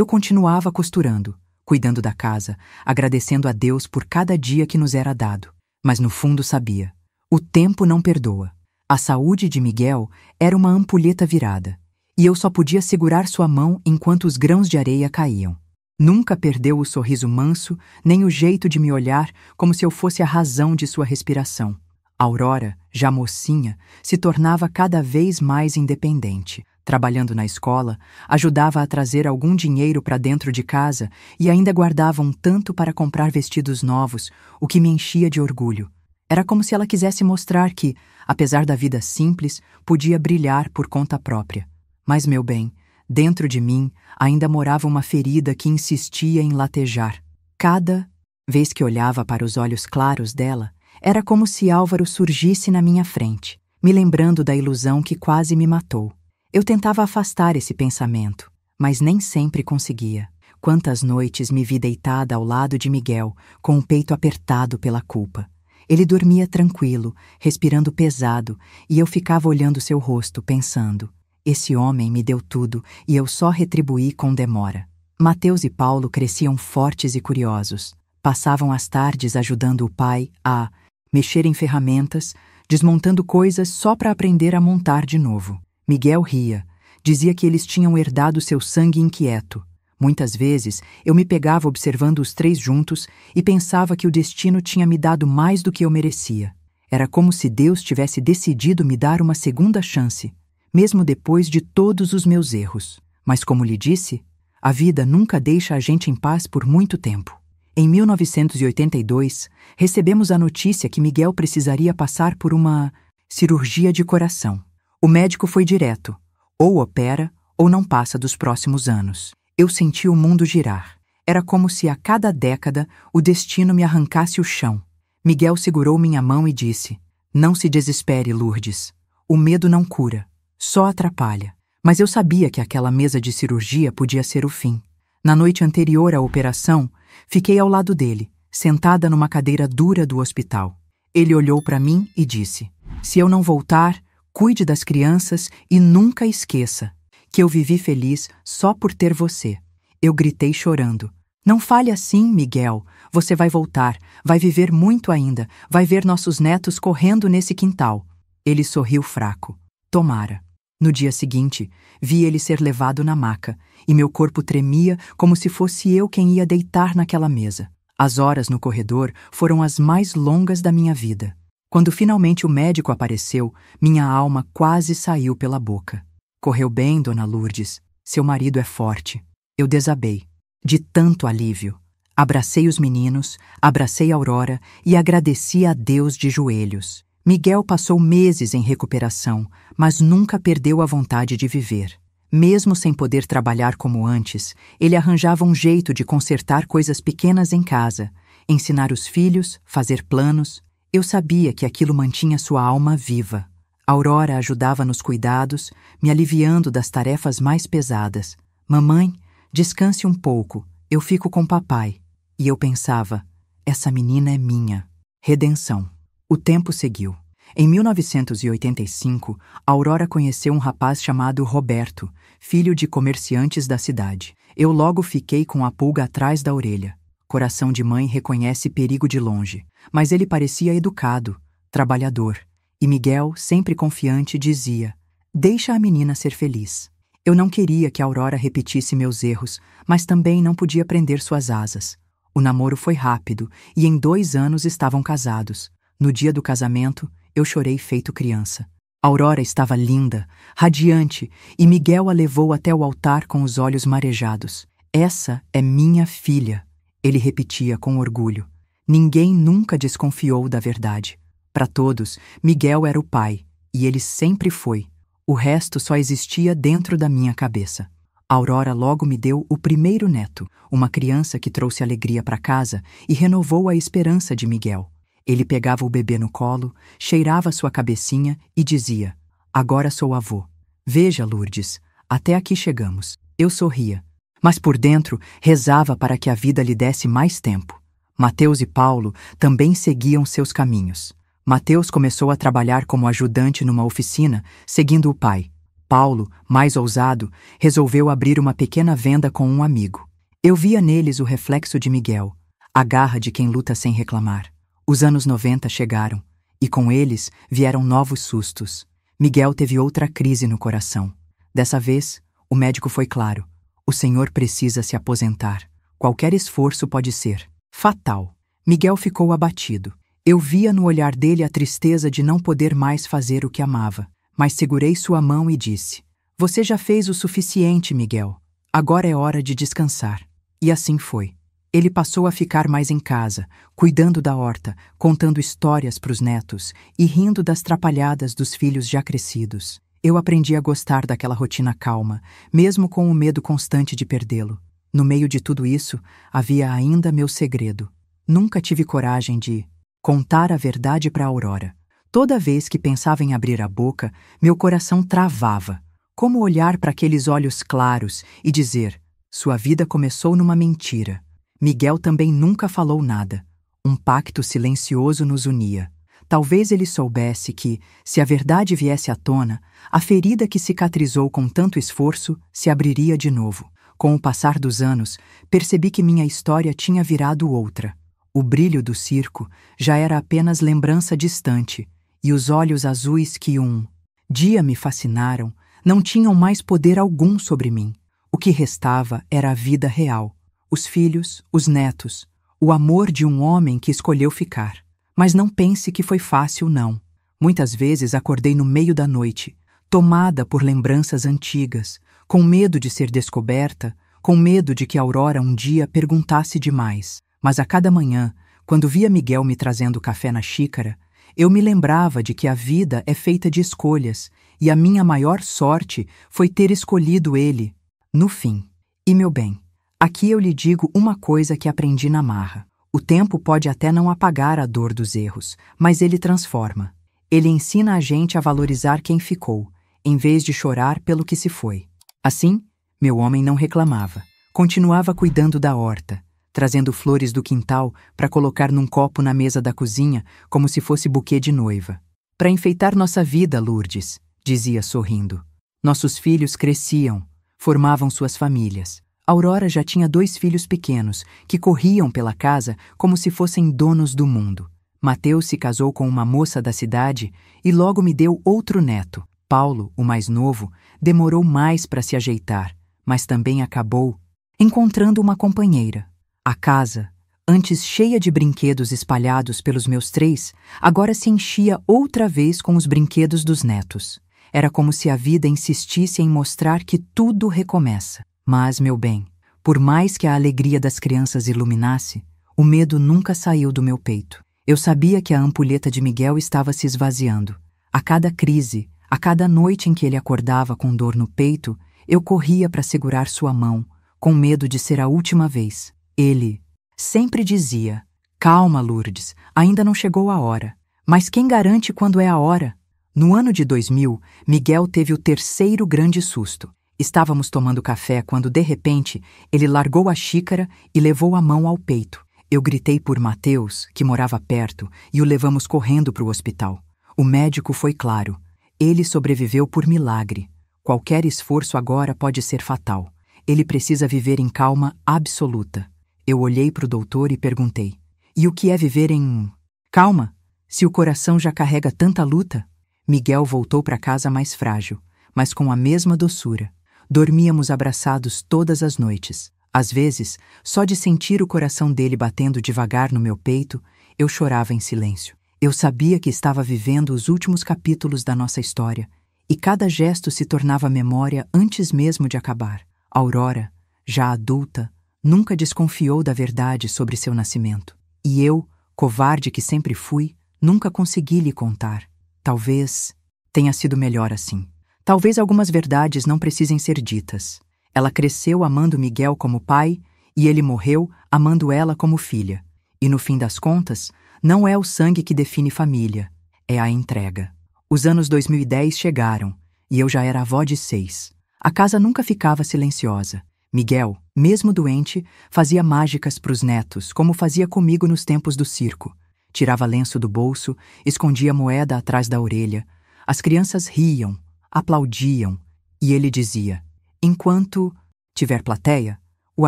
continuava costurando, cuidando da casa, agradecendo a Deus por cada dia que nos era dado. Mas no fundo sabia, o tempo não perdoa. A saúde de Miguel era uma ampulheta virada, e eu só podia segurar sua mão enquanto os grãos de areia caíam. Nunca perdeu o sorriso manso, nem o jeito de me olhar como se eu fosse a razão de sua respiração. Aurora, já mocinha, se tornava cada vez mais independente. Trabalhando na escola, ajudava a trazer algum dinheiro para dentro de casa e ainda guardava um tanto para comprar vestidos novos, o que me enchia de orgulho. Era como se ela quisesse mostrar que, apesar da vida simples, podia brilhar por conta própria. Mas, meu bem, dentro de mim ainda morava uma ferida que insistia em latejar. Cada vez que olhava para os olhos claros dela, era como se Álvaro surgisse na minha frente, me lembrando da ilusão que quase me matou. Eu tentava afastar esse pensamento, mas nem sempre conseguia. Quantas noites me vi deitada ao lado de Miguel, com o peito apertado pela culpa. Ele dormia tranquilo, respirando pesado, e eu ficava olhando seu rosto, pensando: esse homem me deu tudo e eu só retribuí com demora. Mateus e Paulo cresciam fortes e curiosos. Passavam as tardes ajudando o pai a mexer em ferramentas, desmontando coisas só para aprender a montar de novo. Miguel ria. Dizia que eles tinham herdado seu sangue inquieto. Muitas vezes eu me pegava observando os três juntos e pensava que o destino tinha me dado mais do que eu merecia. Era como se Deus tivesse decidido me dar uma segunda chance, mesmo depois de todos os meus erros. Mas, como lhe disse, a vida nunca deixa a gente em paz por muito tempo. Em 1982, recebemos a notícia que Miguel precisaria passar por uma cirurgia de coração. O médico foi direto: ou opera ou não passa dos próximos anos. Eu senti o mundo girar. Era como se a cada década o destino me arrancasse o chão. Miguel segurou minha mão e disse: não se desespere, Lourdes. O medo não cura, só atrapalha. Mas eu sabia que aquela mesa de cirurgia podia ser o fim. Na noite anterior à operação, fiquei ao lado dele, sentada numa cadeira dura do hospital. Ele olhou para mim e disse: se eu não voltar, cuide das crianças e nunca esqueça que eu vivi feliz só por ter você. Eu gritei chorando: não fale assim, Miguel. Você vai voltar, vai viver muito ainda, vai ver nossos netos correndo nesse quintal. Ele sorriu fraco: tomara. No dia seguinte, vi ele ser levado na maca, e meu corpo tremia como se fosse eu quem ia deitar naquela mesa. As horas no corredor foram as mais longas da minha vida. Quando finalmente o médico apareceu, minha alma quase saiu pela boca. Correu bem, dona Lourdes? Seu marido é forte. Eu desabei. De tanto alívio. Abracei os meninos, abracei Aurora e agradeci a Deus de joelhos. Miguel passou meses em recuperação, mas nunca perdeu a vontade de viver. Mesmo sem poder trabalhar como antes, ele arranjava um jeito de consertar coisas pequenas em casa, ensinar os filhos, fazer planos. Eu sabia que aquilo mantinha sua alma viva. Aurora ajudava nos cuidados, me aliviando das tarefas mais pesadas. Mamãe, descanse um pouco, eu fico com papai. E eu pensava, essa menina é minha. Redenção. O tempo seguiu. Em 1985, Aurora conheceu um rapaz chamado Roberto, filho de comerciantes da cidade. Eu logo fiquei com a pulga atrás da orelha. Coração de mãe reconhece perigo de longe. Mas ele parecia educado, trabalhador. E Miguel, sempre confiante, dizia: deixa a menina ser feliz. Eu não queria que Aurora repetisse meus erros, mas também não podia prender suas asas. O namoro foi rápido e em 2 anos estavam casados. No dia do casamento, eu chorei feito criança. Aurora estava linda, radiante, e Miguel a levou até o altar com os olhos marejados. Essa é minha filha, ele repetia com orgulho. Ninguém nunca desconfiou da verdade. Para todos, Miguel era o pai, e ele sempre foi. O resto só existia dentro da minha cabeça. Aurora logo me deu o primeiro neto, uma criança que trouxe alegria para casa e renovou a esperança de Miguel. Ele pegava o bebê no colo, cheirava sua cabecinha e dizia: agora sou avô. Veja, Lourdes, até aqui chegamos. Eu sorria, mas por dentro rezava para que a vida lhe desse mais tempo. Mateus e Paulo também seguiam seus caminhos. Mateus começou a trabalhar como ajudante numa oficina, seguindo o pai. Paulo, mais ousado, resolveu abrir uma pequena venda com um amigo. Eu via neles o reflexo de Miguel, a garra de quem luta sem reclamar. Os anos 90 chegaram, e com eles vieram novos sustos. Miguel teve outra crise no coração. Dessa vez, o médico foi claro: o senhor precisa se aposentar. Qualquer esforço pode ser fatal. Miguel ficou abatido. Eu via no olhar dele a tristeza de não poder mais fazer o que amava. Mas segurei sua mão e disse: você já fez o suficiente, Miguel. Agora é hora de descansar. E assim foi. Ele passou a ficar mais em casa, cuidando da horta, contando histórias para os netos e rindo das trapalhadas dos filhos já crescidos. Eu aprendi a gostar daquela rotina calma, mesmo com o medo constante de perdê-lo. No meio de tudo isso, havia ainda meu segredo. Nunca tive coragem de contar a verdade para Aurora. Toda vez que pensava em abrir a boca, meu coração travava. Como olhar para aqueles olhos claros e dizer: sua vida começou numa mentira. Miguel também nunca falou nada. Um pacto silencioso nos unia. Talvez ele soubesse que, se a verdade viesse à tona, a ferida que cicatrizou com tanto esforço se abriria de novo. Com o passar dos anos, percebi que minha história tinha virado outra. O brilho do circo já era apenas lembrança distante, e os olhos azuis que um dia me fascinaram não tinham mais poder algum sobre mim. O que restava era a vida real, os filhos, os netos, o amor de um homem que escolheu ficar. Mas não pense que foi fácil, não. Muitas vezes acordei no meio da noite, tomada por lembranças antigas, com medo de ser descoberta, com medo de que Aurora um dia perguntasse demais. Mas a cada manhã, quando via Miguel me trazendo café na xícara, eu me lembrava de que a vida é feita de escolhas, e a minha maior sorte foi ter escolhido ele, no fim. E, meu bem, aqui eu lhe digo uma coisa que aprendi na marra. O tempo pode até não apagar a dor dos erros, mas ele transforma. Ele ensina a gente a valorizar quem ficou, em vez de chorar pelo que se foi. Assim, meu homem não reclamava. Continuava cuidando da horta, trazendo flores do quintal para colocar num copo na mesa da cozinha como se fosse buquê de noiva. Para enfeitar nossa vida, Lourdes, dizia sorrindo. Nossos filhos cresciam, formavam suas famílias. Aurora já tinha 2 filhos pequenos, que corriam pela casa como se fossem donos do mundo. Mateus se casou com uma moça da cidade e logo me deu outro neto. Paulo, o mais novo, demorou mais para se ajeitar, mas também acabou encontrando uma companheira. A casa, antes cheia de brinquedos espalhados pelos meus 3, agora se enchia outra vez com os brinquedos dos netos. Era como se a vida insistisse em mostrar que tudo recomeça. Mas, meu bem, por mais que a alegria das crianças iluminasse, o medo nunca saiu do meu peito. Eu sabia que a ampulheta de Miguel estava se esvaziando. A cada crise, a cada noite em que ele acordava com dor no peito, eu corria para segurar sua mão, com medo de ser a última vez. Ele sempre dizia: "Calma, Lourdes, ainda não chegou a hora." Mas quem garante quando é a hora? No ano de 2000, Miguel teve o terceiro grande susto. Estávamos tomando café quando, de repente, ele largou a xícara e levou a mão ao peito. Eu gritei por Mateus, que morava perto, e o levamos correndo para o hospital. O médico foi claro. Ele sobreviveu por milagre. Qualquer esforço agora pode ser fatal. Ele precisa viver em calma absoluta. Eu olhei para o doutor e perguntei: "E o que é viver em calma, se o coração já carrega tanta luta?" Miguel voltou para casa mais frágil, mas com a mesma doçura. Dormíamos abraçados todas as noites. Às vezes, só de sentir o coração dele batendo devagar no meu peito, eu chorava em silêncio. Eu sabia que estava vivendo os últimos capítulos da nossa história, e cada gesto se tornava memória antes mesmo de acabar. Aurora, já adulta, nunca desconfiou da verdade sobre seu nascimento. E eu, covarde que sempre fui, nunca consegui lhe contar. Talvez tenha sido melhor assim. Talvez algumas verdades não precisem ser ditas. Ela cresceu amando Miguel como pai e ele morreu amando ela como filha. E no fim das contas, não é o sangue que define família, é a entrega. Os anos 2010 chegaram e eu já era avó de 6. A casa nunca ficava silenciosa. Miguel, mesmo doente, fazia mágicas para os netos, como fazia comigo nos tempos do circo. Tirava lenço do bolso, escondia moeda atrás da orelha. As crianças riam, aplaudiam, e ele dizia: "Enquanto tiver plateia, o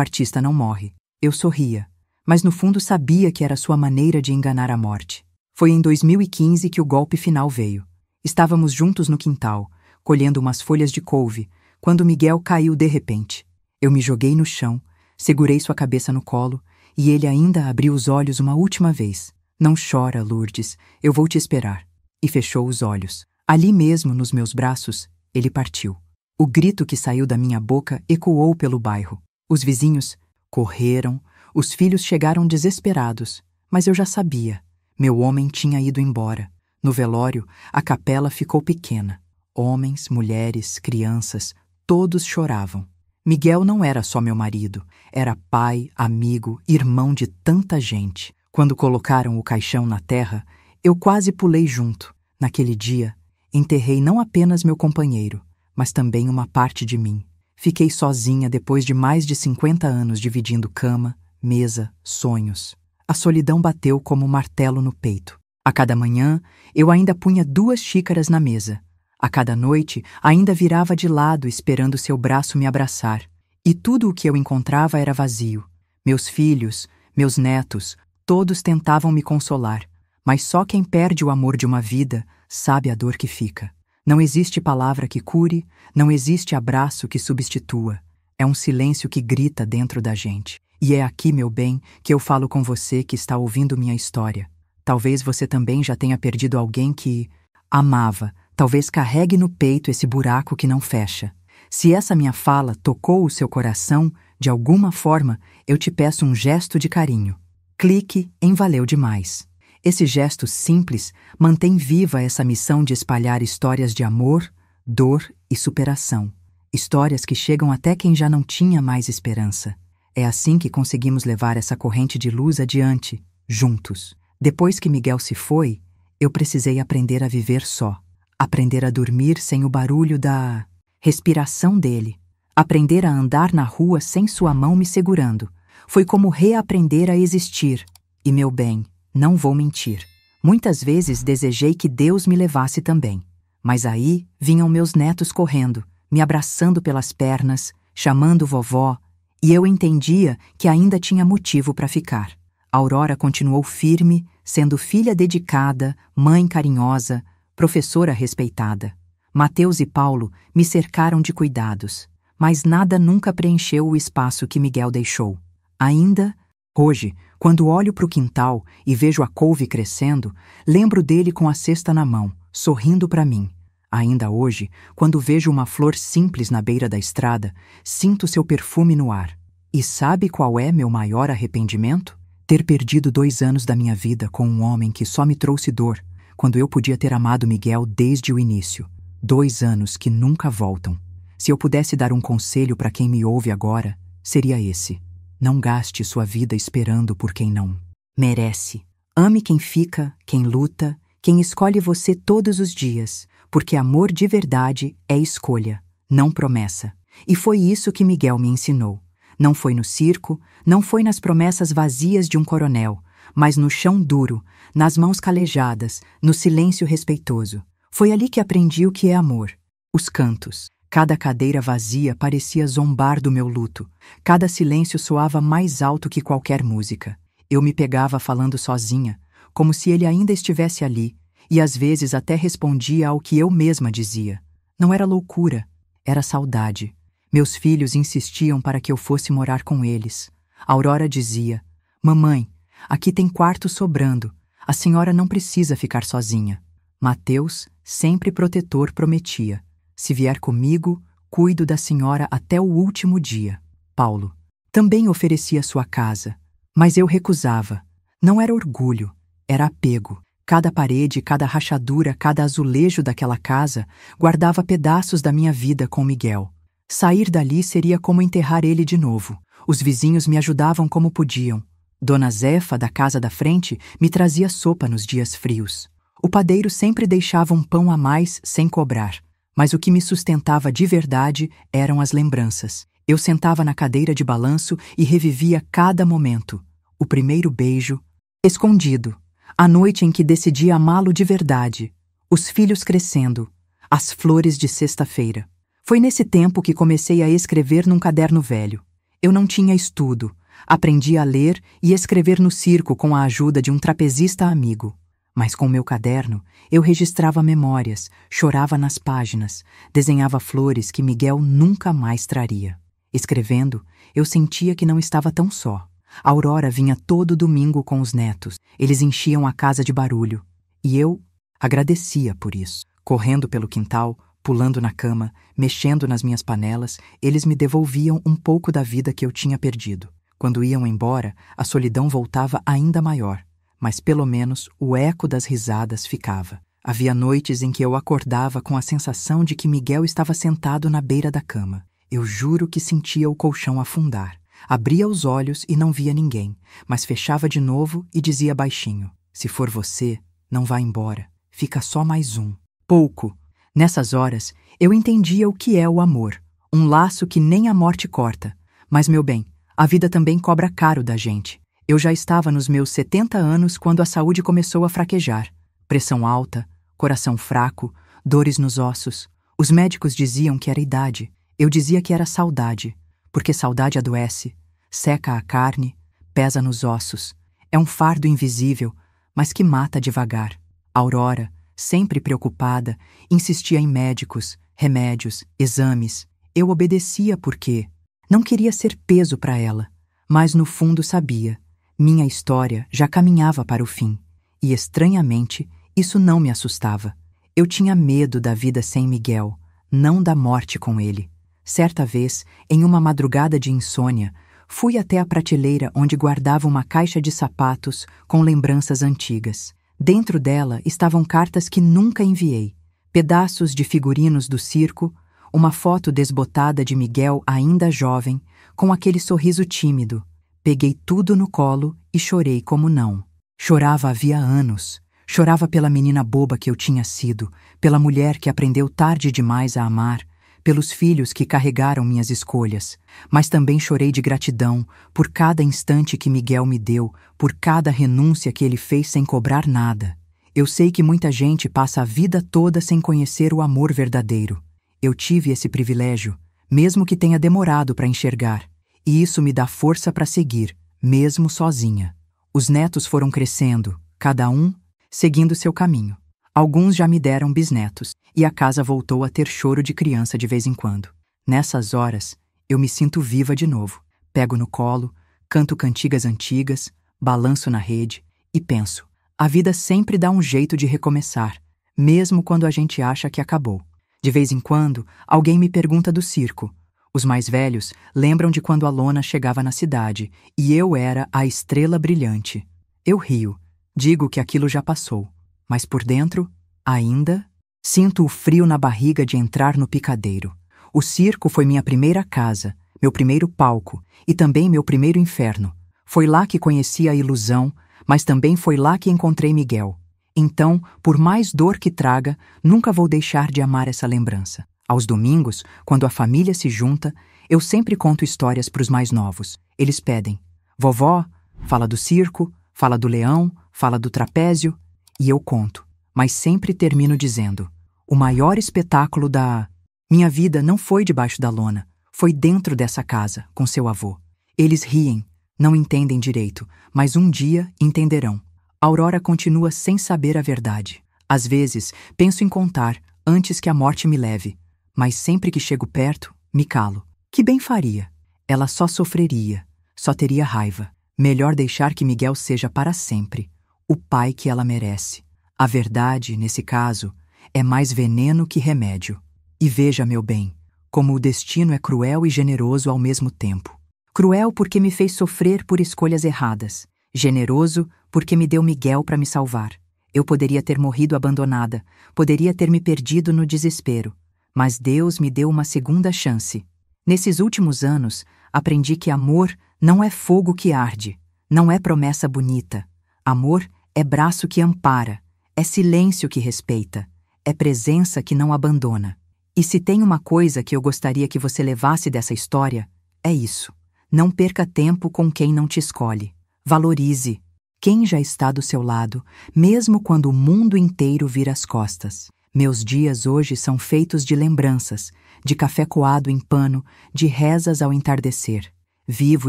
artista não morre." Eu sorria, mas no fundo sabia que era sua maneira de enganar a morte. Foi em 2015 que o golpe final veio. Estávamos juntos no quintal, colhendo umas folhas de couve, quando Miguel caiu de repente. Eu me joguei no chão, segurei sua cabeça no colo, e ele ainda abriu os olhos uma última vez. "Não chora, Lourdes, eu vou te esperar." E fechou os olhos. Ali mesmo, nos meus braços, ele partiu. O grito que saiu da minha boca ecoou pelo bairro. Os vizinhos correram, os filhos chegaram desesperados, mas eu já sabia. Meu homem tinha ido embora. No velório, a capela ficou pequena. Homens, mulheres, crianças, todos choravam. Miguel não era só meu marido, era pai, amigo, irmão de tanta gente. Quando colocaram o caixão na terra, eu quase pulei junto. Naquele dia, enterrei não apenas meu companheiro, mas também uma parte de mim. Fiquei sozinha depois de mais de 50 anos dividindo cama, mesa, sonhos. A solidão bateu como um martelo no peito. A cada manhã, eu ainda punha 2 xícaras na mesa. A cada noite, ainda virava de lado esperando seu braço me abraçar. E tudo o que eu encontrava era vazio. Meus filhos, meus netos, todos tentavam me consolar. Mas só quem perde o amor de uma vida sabe a dor que fica. Não existe palavra que cure, não existe abraço que substitua. É um silêncio que grita dentro da gente. E é aqui, meu bem, que eu falo com você que está ouvindo minha história. Talvez você também já tenha perdido alguém que amava. Talvez carregue no peito esse buraco que não fecha. Se essa minha fala tocou o seu coração, de alguma forma, eu te peço um gesto de carinho. Clique em Valeu Demais. Esse gesto simples mantém viva essa missão de espalhar histórias de amor, dor e superação. Histórias que chegam até quem já não tinha mais esperança. É assim que conseguimos levar essa corrente de luz adiante, juntos. Depois que Miguel se foi, eu precisei aprender a viver só. Aprender a dormir sem o barulho da respiração dele. Aprender a andar na rua sem sua mão me segurando. Foi como reaprender a existir. E, meu bem, não vou mentir. Muitas vezes desejei que Deus me levasse também. Mas aí vinham meus netos correndo, me abraçando pelas pernas, chamando vovó, e eu entendia que ainda tinha motivo para ficar. Aurora continuou firme, sendo filha dedicada, mãe carinhosa, professora respeitada. Mateus e Paulo me cercaram de cuidados, mas nada nunca preencheu o espaço que Miguel deixou. Ainda, hoje, quando olho para o quintal e vejo a couve crescendo, lembro dele com a cesta na mão, sorrindo para mim. Ainda hoje, quando vejo uma flor simples na beira da estrada, sinto seu perfume no ar. E sabe qual é meu maior arrependimento? Ter perdido 2 anos da minha vida com um homem que só me trouxe dor, quando eu podia ter amado Miguel desde o início. 2 anos que nunca voltam. Se eu pudesse dar um conselho para quem me ouve agora, seria esse: não gaste sua vida esperando por quem não merece. Ame quem fica, quem luta, quem escolhe você todos os dias, porque amor de verdade é escolha, não promessa. E foi isso que Miguel me ensinou. Não foi no circo, não foi nas promessas vazias de um coronel, mas no chão duro, nas mãos calejadas, no silêncio respeitoso. Foi ali que aprendi o que é amor. Os cantos. Cada cadeira vazia parecia zombar do meu luto. Cada silêncio soava mais alto que qualquer música. Eu me pegava falando sozinha, como se ele ainda estivesse ali, e às vezes até respondia ao que eu mesma dizia. Não era loucura, era saudade. Meus filhos insistiam para que eu fosse morar com eles. Aurora dizia: mamãe, aqui tem quarto sobrando. A senhora não precisa ficar sozinha. Mateus, sempre protetor, prometia: se vier comigo, cuido da senhora até o último dia. Paulo também oferecia sua casa, mas eu recusava. Não era orgulho, era apego. Cada parede, cada rachadura, cada azulejo daquela casa guardava pedaços da minha vida com Miguel. Sair dali seria como enterrar ele de novo. Os vizinhos me ajudavam como podiam. Dona Zefa, da casa da frente, me trazia sopa nos dias frios. O padeiro sempre deixava um pão a mais sem cobrar. Mas o que me sustentava de verdade eram as lembranças. Eu sentava na cadeira de balanço e revivia cada momento. O primeiro beijo, escondido. A noite em que decidi amá-lo de verdade. Os filhos crescendo. As flores de sexta-feira. Foi nesse tempo que comecei a escrever num caderno velho. Eu não tinha estudo. Aprendi a ler e escrever no circo com a ajuda de um trapezista amigo. Mas com meu caderno, eu registrava memórias, chorava nas páginas, desenhava flores que Miguel nunca mais traria. Escrevendo, eu sentia que não estava tão só. A Aurora vinha todo domingo com os netos. Eles enchiam a casa de barulho. E eu agradecia por isso. Correndo pelo quintal, pulando na cama, mexendo nas minhas panelas, eles me devolviam um pouco da vida que eu tinha perdido. Quando iam embora, a solidão voltava ainda maior. Mas pelo menos o eco das risadas ficava. Havia noites em que eu acordava com a sensação de que Miguel estava sentado na beira da cama. Eu juro que sentia o colchão afundar. Abria os olhos e não via ninguém, mas fechava de novo e dizia baixinho: se for você, não vá embora. Fica só mais um. Pouco. Nessas horas, eu entendia o que é o amor. Um laço que nem a morte corta. Mas, meu bem, a vida também cobra caro da gente. Eu já estava nos meus 70 anos quando a saúde começou a fraquejar. Pressão alta, coração fraco, dores nos ossos. Os médicos diziam que era idade. Eu dizia que era saudade, porque saudade adoece, seca a carne, pesa nos ossos. É um fardo invisível, mas que mata devagar. Aurora, sempre preocupada, insistia em médicos, remédios, exames. Eu obedecia porque não queria ser peso para ela, mas no fundo sabia. Minha história já caminhava para o fim, e estranhamente, isso não me assustava. Eu tinha medo da vida sem Miguel, não da morte com ele. Certa vez, em uma madrugada de insônia, fui até a prateleira onde guardava uma caixa de sapatos com lembranças antigas. Dentro dela estavam cartas que nunca enviei, pedaços de figurinos do circo, uma foto desbotada de Miguel ainda jovem, com aquele sorriso tímido. Peguei tudo no colo e chorei como não. Chorava havia anos. Chorava pela menina boba que eu tinha sido, pela mulher que aprendeu tarde demais a amar, pelos filhos que carregaram minhas escolhas. Mas também chorei de gratidão por cada instante que Miguel me deu, por cada renúncia que ele fez sem cobrar nada. Eu sei que muita gente passa a vida toda sem conhecer o amor verdadeiro. Eu tive esse privilégio, mesmo que tenha demorado para enxergar. E isso me dá força para seguir, mesmo sozinha. Os netos foram crescendo, cada um seguindo seu caminho. Alguns já me deram bisnetos, e a casa voltou a ter choro de criança de vez em quando. Nessas horas, eu me sinto viva de novo. Pego no colo, canto cantigas antigas, balanço na rede e penso: a vida sempre dá um jeito de recomeçar, mesmo quando a gente acha que acabou. De vez em quando, alguém me pergunta do circo. Os mais velhos lembram de quando a Lona chegava na cidade e eu era a estrela brilhante. Eu rio, digo que aquilo já passou, mas por dentro, ainda, sinto o frio na barriga de entrar no picadeiro. O circo foi minha primeira casa, meu primeiro palco e também meu primeiro inferno. Foi lá que conheci a ilusão, mas também foi lá que encontrei Miguel. Então, por mais dor que traga, nunca vou deixar de amar essa lembrança. Aos domingos, quando a família se junta, eu sempre conto histórias para os mais novos. Eles pedem: vovó, fala do circo, fala do leão, fala do trapézio, e eu conto. Mas sempre termino dizendo: o maior espetáculo da minha vida não foi debaixo da lona, foi dentro dessa casa, com seu avô. Eles riem, não entendem direito, mas um dia entenderão. Aurora continua sem saber a verdade. Às vezes, penso em contar antes que a morte me leve, mas sempre que chego perto, me calo. Que bem faria? Ela só sofreria, só teria raiva. Melhor deixar que Miguel seja para sempre o pai que ela merece. A verdade, nesse caso, é mais veneno que remédio. E veja, meu bem, como o destino é cruel e generoso ao mesmo tempo. Cruel porque me fez sofrer por escolhas erradas. Generoso porque me deu Miguel para me salvar. Eu poderia ter morrido abandonada, poderia ter me perdido no desespero. Mas Deus me deu uma segunda chance. Nesses últimos anos, aprendi que amor não é fogo que arde, não é promessa bonita. Amor é braço que ampara, é silêncio que respeita, é presença que não abandona. E se tem uma coisa que eu gostaria que você levasse dessa história, é isso. Não perca tempo com quem não te escolhe. Valorize quem já está do seu lado, mesmo quando o mundo inteiro vira as costas. Meus dias hoje são feitos de lembranças, de café coado em pano, de rezas ao entardecer. Vivo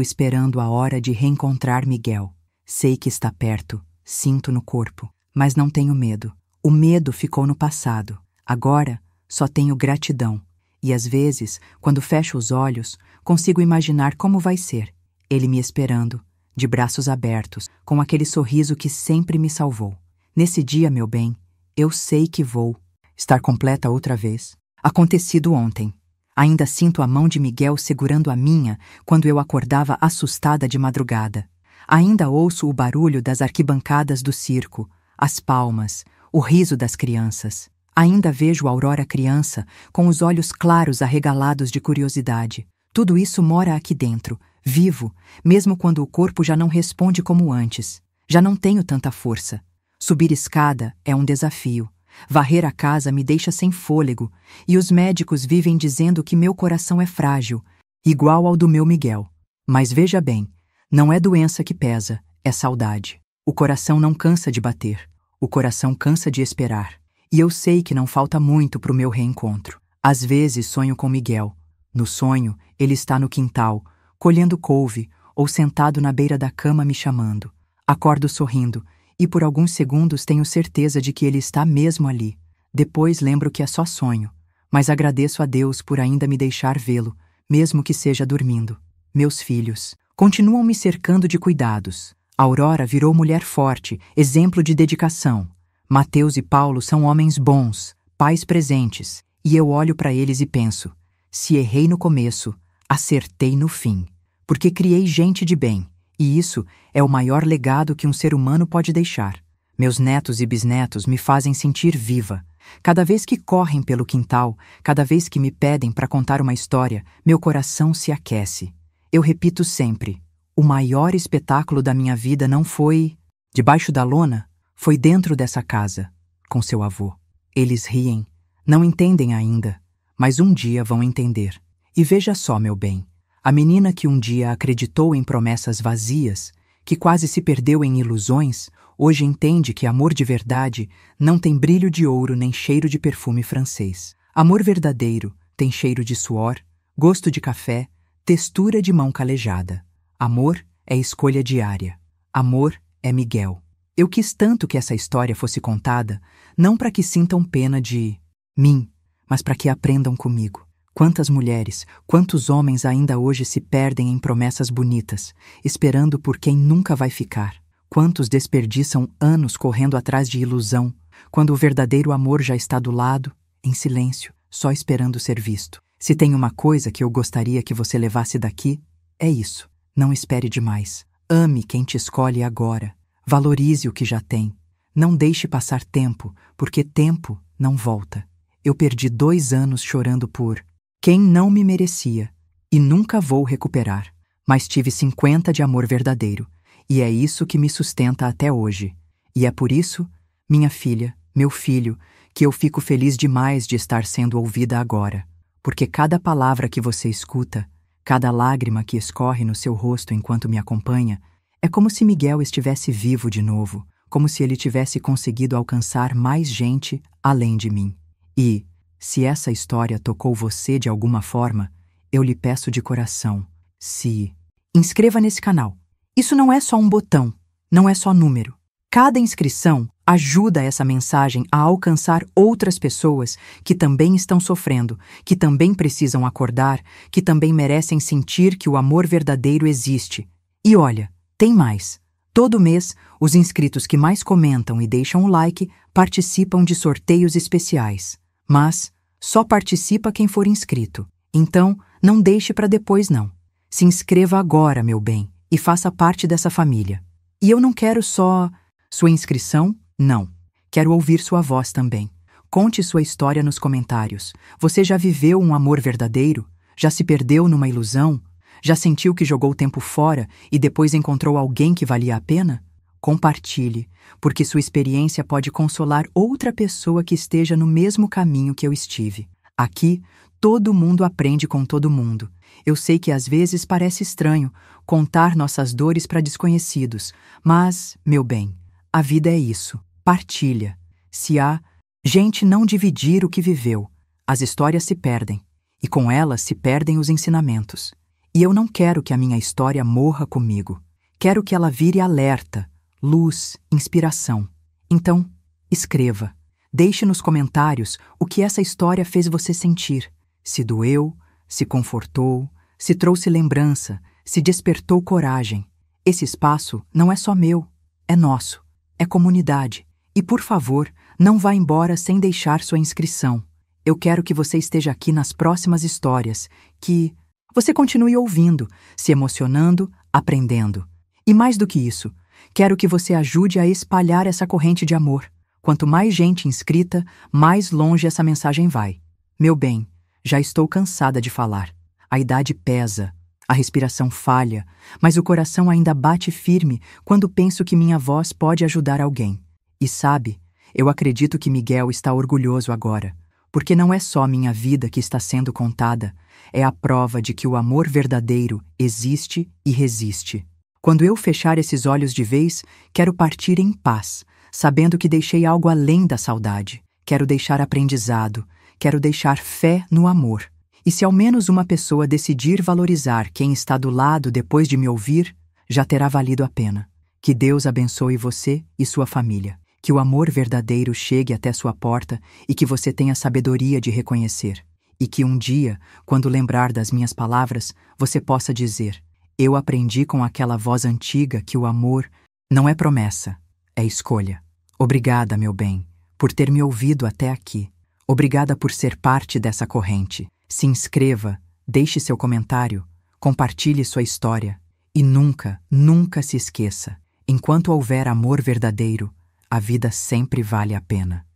esperando a hora de reencontrar Miguel. Sei que está perto, sinto no corpo, mas não tenho medo. O medo ficou no passado. Agora, só tenho gratidão. E às vezes, quando fecho os olhos, consigo imaginar como vai ser. Ele me esperando, de braços abertos, com aquele sorriso que sempre me salvou. Nesse dia, meu bem, eu sei que vou estar completa outra vez. Acontecido ontem. Ainda sinto a mão de Miguel segurando a minha quando eu acordava assustada de madrugada. Ainda ouço o barulho das arquibancadas do circo, as palmas, o riso das crianças. Ainda vejo a Aurora criança, com os olhos claros arregalados de curiosidade. Tudo isso mora aqui dentro, vivo, mesmo quando o corpo já não responde como antes. Já não tenho tanta força. Subir escada é um desafio. Varrer a casa me deixa sem fôlego, e os médicos vivem dizendo que meu coração é frágil, igual ao do meu Miguel. Mas veja bem, não é doença que pesa, é saudade. O coração não cansa de bater, o coração cansa de esperar. E eu sei que não falta muito para o meu reencontro. Às vezes sonho com Miguel. No sonho, ele está no quintal, colhendo couve, ou sentado na beira da cama me chamando. Acordo sorrindo, e por alguns segundos tenho certeza de que ele está mesmo ali. Depois lembro que é só sonho, mas agradeço a Deus por ainda me deixar vê-lo, mesmo que seja dormindo. Meus filhos continuam me cercando de cuidados. Aurora virou mulher forte, exemplo de dedicação. Mateus e Paulo são homens bons, pais presentes, e eu olho para eles e penso: se errei no começo, acertei no fim, porque criei gente de bem. E isso é o maior legado que um ser humano pode deixar. Meus netos e bisnetos me fazem sentir viva. Cada vez que correm pelo quintal, cada vez que me pedem para contar uma história, meu coração se aquece. Eu repito sempre: o maior espetáculo da minha vida não foi debaixo da lona, foi dentro dessa casa, com seu avô. Eles riem, não entendem ainda, mas um dia vão entender. E veja só, meu bem, a menina que um dia acreditou em promessas vazias, que quase se perdeu em ilusões, hoje entende que amor de verdade não tem brilho de ouro nem cheiro de perfume francês. Amor verdadeiro tem cheiro de suor, gosto de café, textura de mão calejada. Amor é escolha diária. Amor é Miguel. Eu quis tanto que essa história fosse contada, não para que sintam pena de mim, mas para que aprendam comigo. Quantas mulheres, quantos homens ainda hoje se perdem em promessas bonitas, esperando por quem nunca vai ficar? Quantos desperdiçam anos correndo atrás de ilusão, quando o verdadeiro amor já está do lado, em silêncio, só esperando ser visto. Se tem uma coisa que eu gostaria que você levasse daqui, é isso. Não espere demais. Ame quem te escolhe agora. Valorize o que já tem. Não deixe passar tempo, porque tempo não volta. Eu perdi 2 anos chorando por quem não me merecia e nunca vou recuperar. Mas tive 50 de amor verdadeiro, e é isso que me sustenta até hoje. E é por isso, minha filha, meu filho, que eu fico feliz demais de estar sendo ouvida agora. Porque cada palavra que você escuta, cada lágrima que escorre no seu rosto enquanto me acompanha, é como se Miguel estivesse vivo de novo, como se ele tivesse conseguido alcançar mais gente além de mim. E, se essa história tocou você de alguma forma, eu lhe peço de coração, se inscreva nesse canal. Isso não é só um botão, não é só número. Cada inscrição ajuda essa mensagem a alcançar outras pessoas que também estão sofrendo, que também precisam acordar, que também merecem sentir que o amor verdadeiro existe. E olha, tem mais. Todo mês, os inscritos que mais comentam e deixam o like participam de sorteios especiais. Mas só participa quem for inscrito. Então, não deixe para depois não. Se inscreva agora, meu bem, e faça parte dessa família. E eu não quero só sua inscrição, não. Quero ouvir sua voz também. Conte sua história nos comentários. Você já viveu um amor verdadeiro? Já se perdeu numa ilusão? Já sentiu que jogou o tempo fora e depois encontrou alguém que valia a pena? Compartilhe, porque sua experiência pode consolar outra pessoa que esteja no mesmo caminho que eu estive. Aqui, todo mundo aprende com todo mundo. Eu sei que às vezes parece estranho contar nossas dores para desconhecidos, mas, meu bem, a vida é isso. Partilha. Se a gente não dividir o que viveu, as histórias se perdem, e com elas se perdem os ensinamentos. E eu não quero que a minha história morra comigo. Quero que ela vire alerta, luz, inspiração. Então, escreva. Deixe nos comentários o que essa história fez você sentir. Se doeu, se confortou, se trouxe lembrança, se despertou coragem. Esse espaço não é só meu, é nosso, é comunidade. E por favor, não vá embora sem deixar sua inscrição. Eu quero que você esteja aqui nas próximas histórias, que você continue ouvindo, se emocionando, aprendendo. E mais do que isso, quero que você ajude a espalhar essa corrente de amor. Quanto mais gente inscrita, mais longe essa mensagem vai. Meu bem, já estou cansada de falar. A idade pesa, a respiração falha, mas o coração ainda bate firme quando penso que minha voz pode ajudar alguém. E sabe, eu acredito que Miguel está orgulhoso agora, porque não é só minha vida que está sendo contada, é a prova de que o amor verdadeiro existe e resiste. Quando eu fechar esses olhos de vez, quero partir em paz, sabendo que deixei algo além da saudade. Quero deixar aprendizado, quero deixar fé no amor. E se ao menos uma pessoa decidir valorizar quem está do lado depois de me ouvir, já terá valido a pena. Que Deus abençoe você e sua família. Que o amor verdadeiro chegue até sua porta e que você tenha sabedoria de reconhecer. E que um dia, quando lembrar das minhas palavras, você possa dizer: eu aprendi com aquela voz antiga que o amor não é promessa, é escolha. Obrigada, meu bem, por ter me ouvido até aqui. Obrigada por ser parte dessa corrente. Se inscreva, deixe seu comentário, compartilhe sua história e nunca, nunca se esqueça, enquanto houver amor verdadeiro, a vida sempre vale a pena.